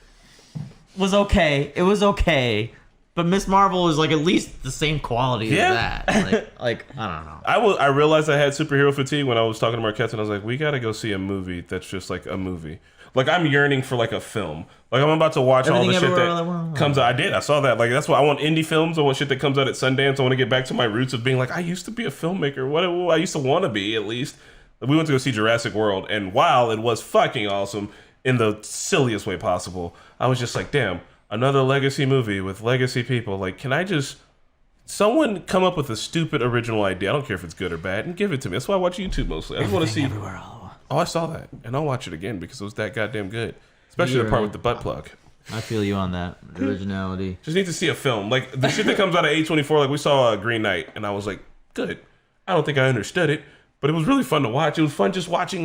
was okay. It was okay. But Miss Marvel is at least the same quality as that. I don't know. I realized I had superhero fatigue when I was talking to Marquette, and I was like, we gotta go see a movie that's just a movie. I'm yearning for a film. I'm about to watch all the shit that comes out. I saw that. That's why I want indie films. I want shit that comes out at Sundance. I want to get back to my roots of being I used to be a filmmaker. What I used to want to be, at least. We went to go see Jurassic World, and while it was fucking awesome in the silliest way possible, I was just damn, another legacy movie with legacy people. Can I just... Someone come up with a stupid original idea. I don't care if it's good or bad, and give it to me. That's why I watch YouTube mostly. I just want to see... Everywhere, all Oh, I saw that, and I'll watch it again because it was that goddamn good. Especially the part with the butt plug. I feel you on that. Originality. Just need to see a film. The shit that comes out of A24, we saw Green Knight, and I was like, good. I don't think I understood it, but it was really fun to watch. It was fun just watching,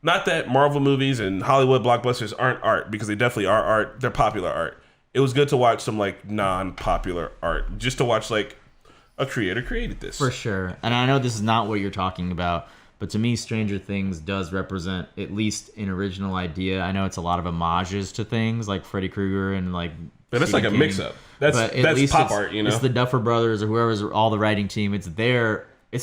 not that Marvel movies and Hollywood blockbusters aren't art, because they definitely are art. They're popular art. It was good to watch some, non-popular art. Just to watch, a creator created this. For sure. And I know this is not what you're talking about, but to me, Stranger Things does represent at least an original idea. I know it's a lot of homages to things like Freddy Krueger and But that's a mix-up. That's pop art, It's the Duffer Brothers or whoever's all the writing team. It's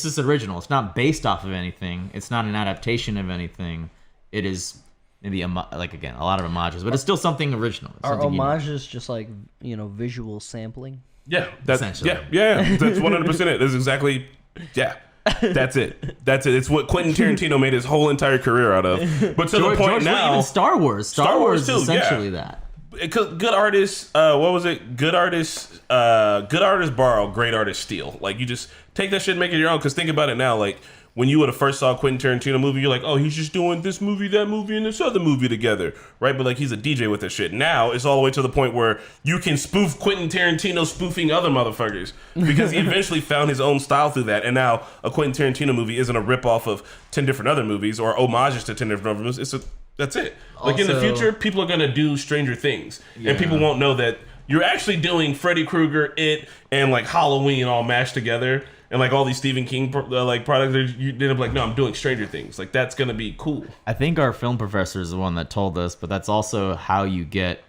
just original. It's not based off of anything. It's not an adaptation of anything. It is maybe again a lot of homages, but it's still something original. It's Are something homages just visual sampling? Yeah, that's essentially. Yeah. That's 100% it. That's exactly. Yeah. That's it. It's what Quentin Tarantino made his whole entire career out of. But to the point now, even Star Wars. Star Wars too, is essentially that. good artists. What was it? Good artists borrow, great artists steal. Like you just take that shit and make it your own. Because think about it now, like. When you would have first saw a Quentin Tarantino movie, you're like, oh, he's just doing this movie, that movie, and this other movie together, right? But like, he's a DJ with this shit. Now it's all the way to the point where you can spoof Quentin Tarantino spoofing other motherfuckers because he eventually found his own style through that. And now a Quentin Tarantino movie isn't a ripoff of 10 different other movies or homages to 10 different other movies. That's it. Like in the future, people are gonna do Stranger Things, and people won't know that you're actually doing Freddy Krueger, It, and like Halloween all mashed together. And like all these Stephen King like products, you end up like, no, I'm doing Stranger Things. Like that's gonna be cool. I think our film professor is the one that told us, but that's also how you get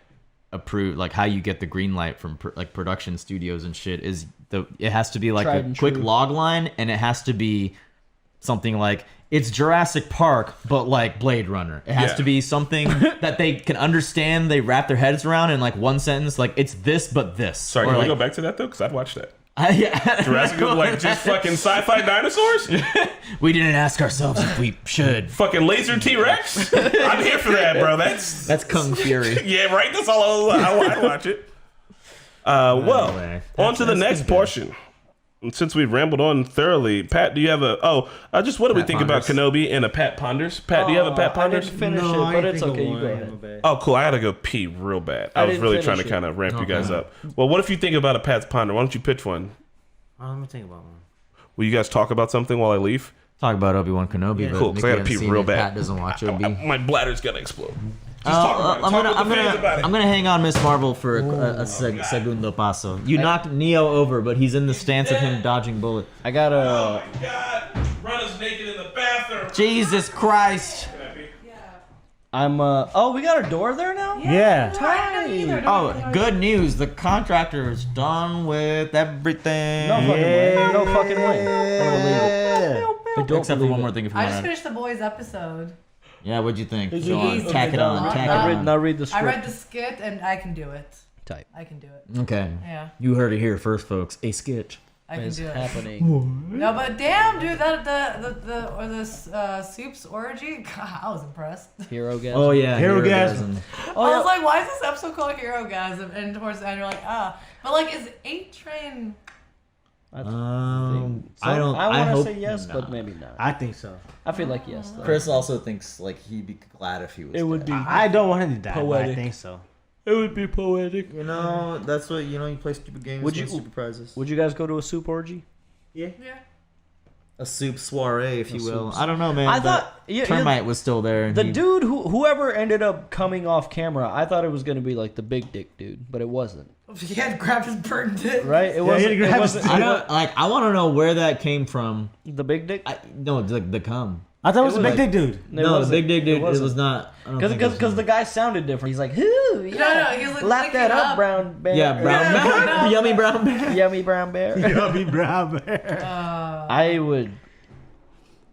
approved, like how you get the green light from like production studios and shit. Is it has to be like a quick log line, and it has to be something like it's Jurassic Park, but like Blade Runner. It has to be something that they can understand. They wrap their heads around in like one sentence, like it's this, but this. Sorry, can we go back to that though? Because I'd watch that. Yeah. Jurassic Park, like just fucking sci-fi dinosaurs? We didn't ask ourselves if we should. Fucking laser T-Rex? I'm here for that, bro. That's Kung Fury. Yeah, right? That's all I'd watch it. Well, on to the next portion. Since we've rambled on thoroughly, Pat, do you have what do we think about Kenobi and a Pat Ponders? Pat, do you have a Pat Ponders? I didn't finish it, but it's okay. You go ahead. Oh, cool. I had to go pee real bad. I was really trying to kind of ramp you guys up. Well, what if you think about a Pat's Ponder? Why don't you pitch one? Let me think about one. Will you guys talk about something while I leave? Talk about Obi-Wan Kenobi. Cool, because I got to pee real bad. Pat doesn't watch Obi. My bladder's going to explode. Just talk about it. I'm gonna hang on Miss Marvel for a segundo paso. You knocked Neo over, but he's in the stance of him dodging bullets. I got a. Oh my God! Rana's naked in the bathroom. Jesus Christ! I'm Oh, we got a door there now. Yeah. Tight. Oh, good news! The contractor is done with everything. No fucking way. No fucking way. I don't believe it. Except for one more thing. If you I want just to. finished the boys episode. Yeah, what'd you think? Easy. Go on, tack it on. Tack it on. Now read the script. I read the skit and I can do it. Type. I can do it. Okay. Yeah. You heard it here first, folks. A sketch. I can Is do it. happening. No, but damn, dude, the soup's orgy. God, I was impressed. Hero gas. Oh yeah, Hero gasm. I was like, why is this episode called Hero Gasm? And towards the end, you're like, but like, is A-Train? I don't. I want to hope say yes, not. but maybe not. I think so. I feel like yes. Though. Chris also thinks like he'd be glad if he was. It would be. I don't want him to die, but I Poetic. think so. It would be poetic. You know, that's what you play stupid games. Would you- stupid prizes? Would you guys go to a soup orgy? Yeah. Yeah. A soup soiree, if you will. soup- I don't know, man. I but thought Termite was still there. And the dude whoever ended up coming off camera, I thought it was gonna be like the big dick dude, but it wasn't. He had grabbed his burnt dick. Right? It he wasn't. had to It grab his wasn't I don't like. I want to know where that came from. the big dick. No, the cum. I thought it was a was big dick dude. No, the big dick dude. It wasn't. was not. Because the guy sounded different. He's like, "Who? Yeah, No, he was like lap that licking up, up. brown bear." Yeah, brown bear. No. Yummy brown bear. Yummy brown bear. Yummy brown bear. I would.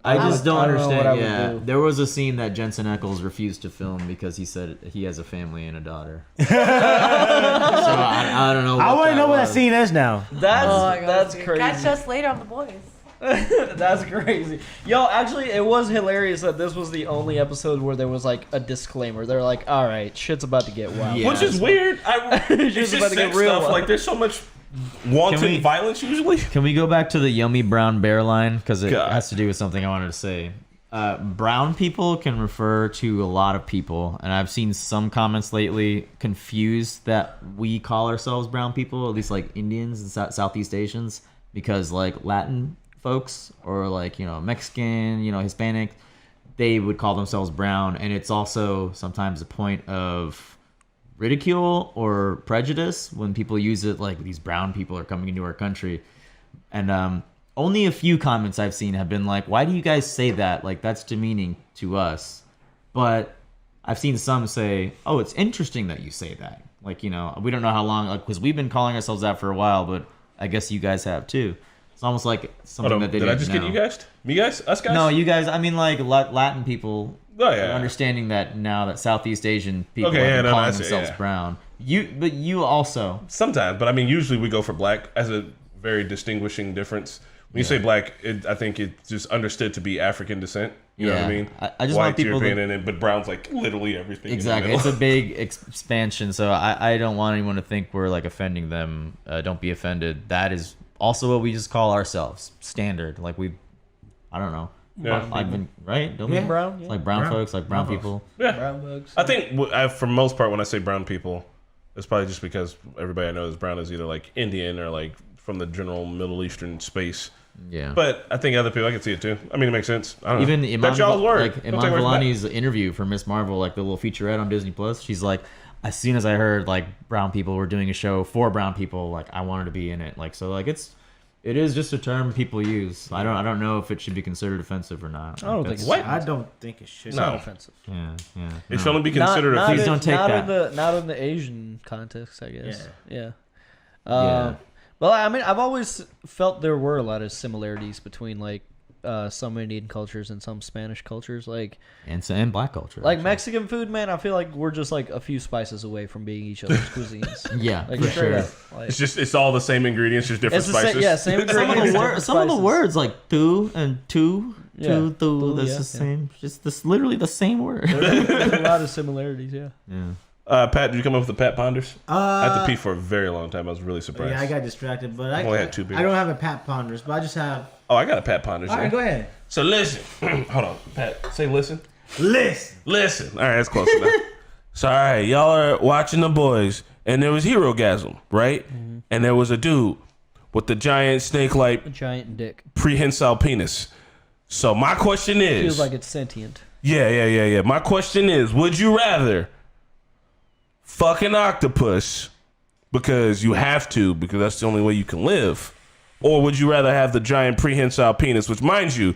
I just don't I don't know what I understand. would do. There was a scene that Jensen Ackles refused to film because he said he has a family and a daughter. So I don't know. I want to know what that was. scene is now. That's crazy. Catch us later on the boys. That's crazy. Yo, actually, it was hilarious that this was the only episode where there was like a disclaimer. They're like, "All right, shit's about to get wild." Yeah. Which is weird. It's Just just about to get sex real. stuff. Like there's so much wanton violence usually. Can we go back to the yummy brown bear line? Because it God. has to do with something I wanted to say. Brown people can refer to a lot of people, and I've seen some comments lately confused that we call ourselves brown people, at least like Indians and Southeast Asians, because like Latin folks or like Mexican, Hispanic, they would call themselves brown, and it's also sometimes a point of ridicule or prejudice when people use it like these brown people are coming into our country. And only a few comments I've seen have been like, why do you guys say that? Like, that's demeaning to us. But I've seen some say, oh, it's interesting that you say that. Like, we don't know how long, like, because we've been calling ourselves that for a while, but I guess you guys have too. It's almost like something that they Did didn't I just know. get you guys? Me guys? Us guys? No, you guys, I mean like Latin people Oh, yeah. are understanding that now that Southeast Asian people Okay, have been yeah, no, calling that's it, themselves yeah. brown. You also. Sometimes, but I mean, usually we go for black as a very distinguishing difference. When you say black, I think it's just understood to be African descent. You know what I mean? I just want people European but brown's like literally everything. Exactly. It's a big expansion, so I don't want anyone to think we're like offending them. Don't be offended. That is also what we just call ourselves. Standard. Like I don't know. Yeah. I've been right. Don't Yeah. Brown. Yeah. Like brown folks, like brown people. Yeah. Brown folks. I think for the most part, when I say brown people, it's probably just because everybody I know is brown is either like Indian or like from the general Middle Eastern space. Yeah. But I think other people, I can see it too. I mean, it makes sense. I don't Even know. Iman, That's y'all's word. like Iman Vellani's interview for Miss Marvel, like the little featurette on Disney Plus. She's like, as soon as I heard like brown people were doing a show for brown people, like I wanted to be in it. Like so, like it is just a term people use. I don't know if it should be considered offensive or not. I don't think What? I don't think it should. It's not offensive. Yeah. It should only be considered not, a Please in, don't take not that. not in the Asian context, I guess. Yeah. Yeah. Well, I mean, I've always felt there were a lot of similarities between like some Indian cultures and some Spanish cultures, like and black culture. like actually. Mexican food. Man, I feel like we're just like a few spices away from being each other's cuisines. Yeah, Like for straight sure. up. Like, It's all the same ingredients, just different it's the spices. same, yeah, same ingredients. Some of the words like tu and tu, Yeah. tu, that's Yeah, the same. Just this, literally the same word. There's a lot of similarities. Yeah. Yeah. Pat, did you come up with the Pat Ponders? I had to pee for a very long time. I was really surprised. Yeah, I got distracted, but I only had 2 beers. I don't have a Pat Ponders, but I just have. Oh, I got a Pat Ponders. All right, yeah. go ahead. So listen. Hold on, Pat. Say listen. Listen. Listen. All right, that's close enough. So, all right, y'all are watching The Boys, and there was Hero-gasm, right? Mm-hmm. And there was a dude with the giant snake-like A giant dick. prehensile penis. So my question is... Feels like it's sentient. Yeah. My question is, would you rather fuck an octopus because you have to, because that's the only way you can live? Or would you rather have the giant prehensile penis, which, mind you,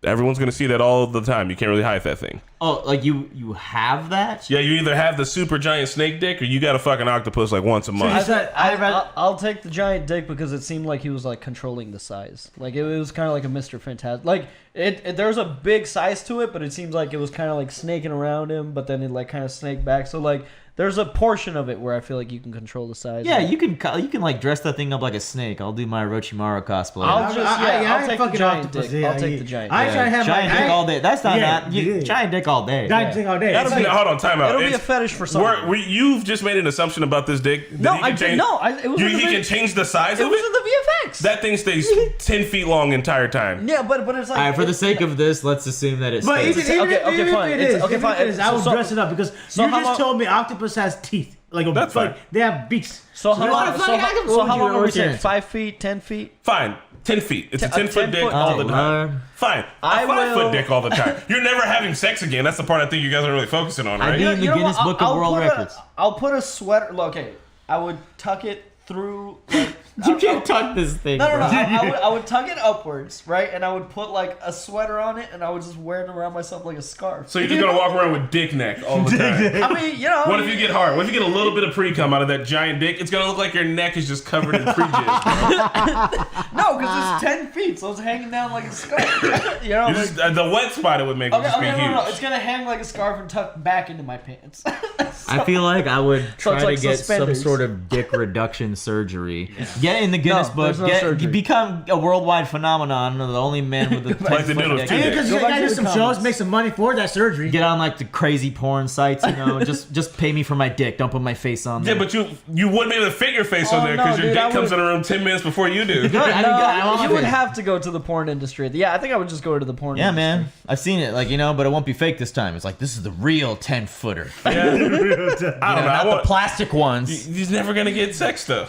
everyone's going to see that all the time. You can't really hide that thing. Oh, like you have that? Yeah, you either have the super giant snake dick or you got to fuck an octopus like once a month. I'll take the giant dick because it seemed like he was like controlling the size. Like it was kind of like a Mr. Fantastic. Like there's a big size to it, but it seems like it was kind of like snaking around him, but then it like kind of snaked back. So like there's a portion of it where I feel like you can control the size. Yeah, you can like dress that thing up like a snake. I'll do my Orochimaru cosplay. I'll take the giant dick. I'll take the giant dick. I try to have giant dick all day. That's not Yeah, that. yeah. Giant dick all day. Giant dick all day. Hold on, time out. It'll be a fetish for someone. You've just made an assumption about this dick. That No, he can I did change, no. It was he can change the size It of was it? in the VFX. That thing stays 10 feet long the entire time. Yeah, but it's like. All right, for the sake of this, let's assume that it's. But stays. even Okay, fine. if it is, Okay, fine. I will So- dress it up because so you how just long- told me octopus has teeth. Like That's fine. they have beaks. So how long? So How long are we saying? saying? 5 feet, 10 feet. Fine, 10 feet. It's a 10-foot 10 dick foot all the dick. time. Fine, a I 5-foot will- dick all the time. You're never having sex again. That's the part I think you guys are really focusing on, right? I mean, the Guinness Book of World Records. I'll put a sweater. Okay, I would tuck it through. Like, You can't tuck this thing. No. bro. I would tuck it upwards, right? And I would put like a sweater on it, and I would just wear it around myself like a scarf. So you're just gonna walk around with dick neck all the time. I mean, you know. What if you get hard? What if you get a little bit of pre-cum out of that giant dick? It's gonna look like your neck is just covered in pre-jizz. No, because it's 10 feet, so it's hanging down like a scarf. You know. You just, the wet spot it would make would just be huge. No. It's gonna hang like a scarf and tuck back into my pants. I feel like I would try it's like to get suspenders. some sort of dick reduction surgery. Get in the Guinness No, Book. there's no surgery. Become a worldwide phenomenon. The only man with the Like the dude with 2 dicks. Because you Go back gotta to do the some shows, comments. make some money for that surgery. Get on like the crazy porn sites, you know. just pay me for my dick. Don't put my face on there. Yeah, but you wouldn't be able to fit your face on Oh, there no, because your dude, dick I comes would- in a room 10 minutes before you do. Good. I want my You would face. have to go to the porn industry. Yeah, I think I would just go to the porn Yeah, industry. man. I've seen it, like, you know, but it won't be fake this time. It's like, this is the real 10-footer. I don't know. Not the plastic ones. He's never gonna get sex though.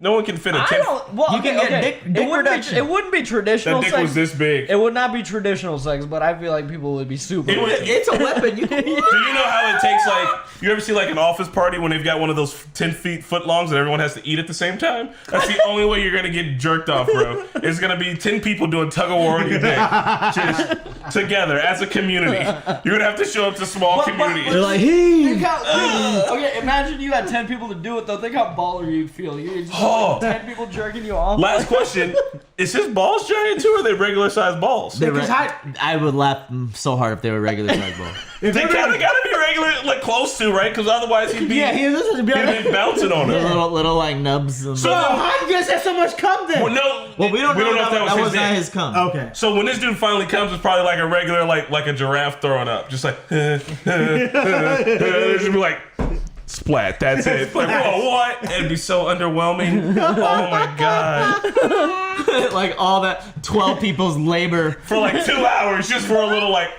No one can fit a I 10. don't. Well, You can okay, get okay. dick it wouldn't reduction. be. It wouldn't be traditional That dick sex. was this big. It would not be traditional sex, but I feel like people would be super. It's a weapon. You can Do you know how it takes like you ever see like an office party when they've got one of those 10 feet foot longs and everyone has to eat at the same time? That's the only way you're gonna get jerked off, bro. It's gonna be 10 people doing tug of war on your dick, just together as a community. You're gonna have to show up to small communities. They're like, hey. Think how, okay, imagine you had 10 people to do it though. Think how baller you'd feel. You just Oh, 10 people jerking you off. last question: is his balls giant too, or are they regular sized balls? I would laugh so hard if they were regular size balls. They kind of gotta be regular, like close to, right? Because otherwise he'd be he'd be bouncing on it. Little like nubs. So how do you guys have so much cum then? Well, no. Well, we don't know if that was not dick. his cum. Okay. So when this dude finally comes, it's probably like a regular, like a giraffe throwing up, just like, it should be like, splat. That's it. Like, whoa, what? It'd be so underwhelming. Oh my god. Like all that 12 people's labor For like 2 hours, just for a little like.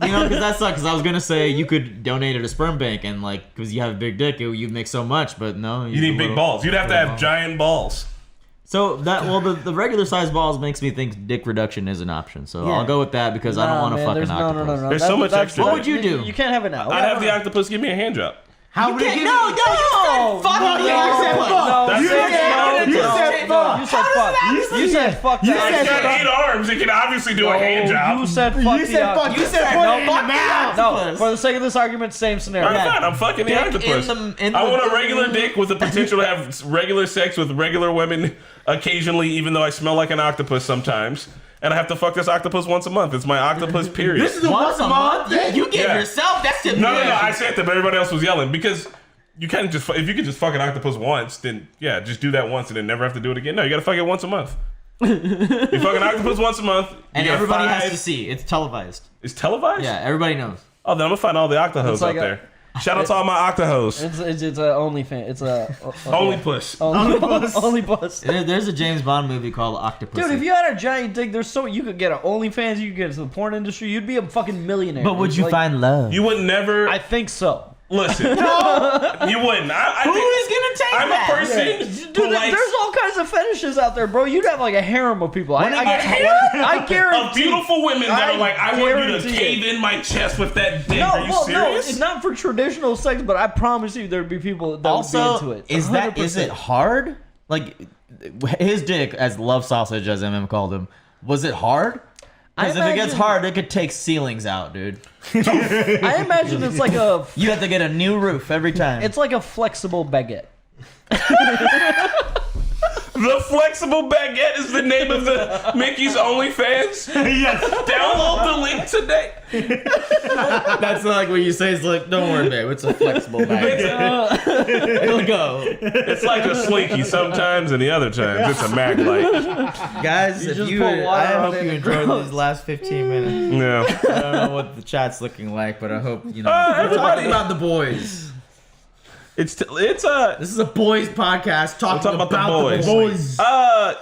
You know, because that sucks. Because I was gonna say you could donate it to sperm bank, and like, because you have a big dick, you'd make so much. But no, You need big balls. You'd have to have giant balls. So the regular size balls makes me think dick reduction is an option. So I'll go with that because I don't want to fuck an octopus. There's so much extra. What would you do? You can't have it now. I'd have the octopus give me a hand job. How would you give No, You said fuck. You said fuck. It's got 8 arms. It can obviously do a hand job. You said fuck. You said fuck. You said put it in the mouth. No, for the sake of this argument, same scenario. All right, fine. I'm fucking the octopus. I want a regular dick with the potential to have regular sex with regular women occasionally, even though I smell like an octopus sometimes. And I have to fuck this octopus once a month. It's my octopus period. This is the once a month? Yeah, you gave yourself. That's the No, I said that, but everybody else was yelling because you can't just. If you could just fuck an octopus once, then yeah, just do that once and then never have to do it again. No, you gotta fuck it once a month. You fuck an octopus once a month, and everybody has to see. It's televised. It's televised. Yeah, everybody knows. Oh, then I'm gonna find all the octohoes out there. Shout out to all my octohoes. It's a OnlyFans. It's a Only puss. Only puss. There's a James Bond movie called Octopus. Dude, if you had a giant dick, you could get an OnlyFans. You could get into the porn industry. You'd be a fucking millionaire. But would you find love? You would never. I think so. Listen, you wouldn't. Who is gonna take I'm that? a person Dude, who likes there's all kinds of fetishes out there, bro. You'd have like a harem of people. I guarantee. of beautiful women that are like, I want you to guarantee cave in my chest with that dick. Are you No, serious? it's not for traditional sex, but I promise you there'd be people that would be into it. Is 100%. it hard? Like his dick, as love sausage as MM called him, was it hard? Because if it gets hard, it could take ceilings out, dude. I imagine it's like a. You have to get a new roof every time. It's like a flexible baguette. The Flexible Baguette is the name of the Mickey's OnlyFans. Yes. Download the link today. That's like what you say. It's like, don't worry, babe. It's a flexible baguette. It'll go. It's like a Slinky sometimes, and the other times it's a Maglite. Guys, You if just you, put water I on hope it you and it enjoyed grows. these last 15 minutes. Yeah. I don't know what the chat's looking like, but I hope you know. Everybody- We're talking about the boys. This is a boys podcast talking about the boys. I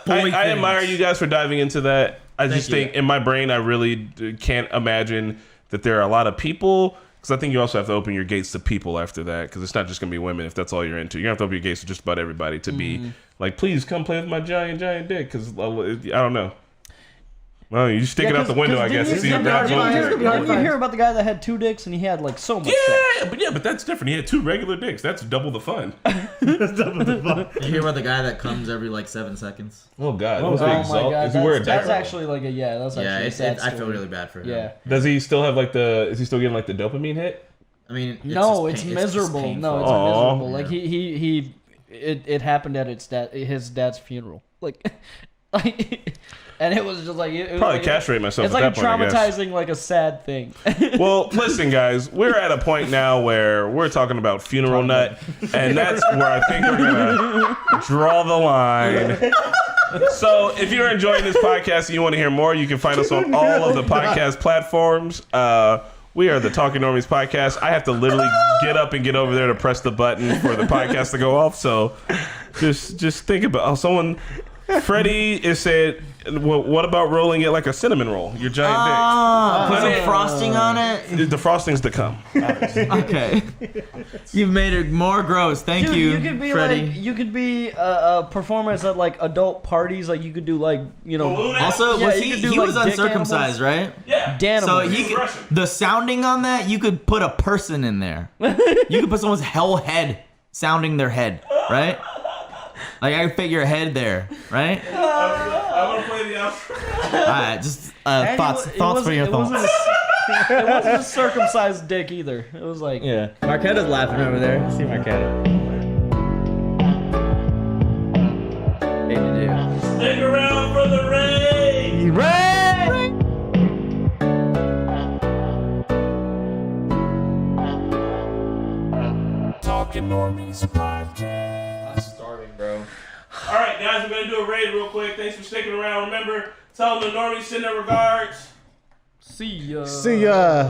admire you guys for diving into that. I just think in my brain, I really can't imagine that there are a lot of people. Because I think you also have to open your gates to people after that. Because it's not just going to be women if that's all you're into. You're going to have to open your gates to just about everybody to be like, please come play with my giant dick. Because I don't know. Well, you stick it out the window, I guess, to see if that Didn't you hear about the guy that had 2 dicks and he had like so much sex? but that's different. He had 2 regular dicks. That's double the fun. That's double the fun. You hear about the guy that comes every like 7 seconds? Oh God! Oh my god, Does he wear a that's diaper? actually like a that's actually Yeah, a sad I feel story. really bad for him. Yeah. Does he still have is he still getting like the dopamine hit? I mean, It's miserable. No, it's Aw. miserable. Like it happened at his dad's funeral. Like, and it was just like Probably castrate myself. It's at like that point, I guess. traumatizing, like a sad thing. Well, listen, guys, we're at a point now where we're talking about funeral nut, and that's where I think we're gonna draw the line. So, if you're enjoying this podcast and you want to hear more, you can find us on all of the podcast platforms. We are the Talking Normies Podcast. I have to literally get up and get over there to press the button for the podcast to go off. So, just think about someone. Freddie is said, well, what about rolling it like a cinnamon roll? Your giant Put some frosting on it. dick. The frosting's to come. Okay. You've made it more gross. Thank Dude, you, you could be Freddie. like you could be a performance at like adult parties. Like you could do like Also, Yeah, was you he could do, was like, dick uncircumcised, right? Yeah. So Danimals. the sounding on that, you could put a person in there. You could put someone's whole head sounding their head, right? Like I could fit your head there, right? I want to play the outro. All right, just And thoughts for your thoughts. It wasn't a circumcised dick either. It was like Yeah, Marquetta's laughing over there. See Marquetta. Normies Podcast. I'm starting, bro. All right, guys, we're gonna do a raid real quick. Thanks for sticking around. Remember, tell them the normies send their regards. See ya. See ya.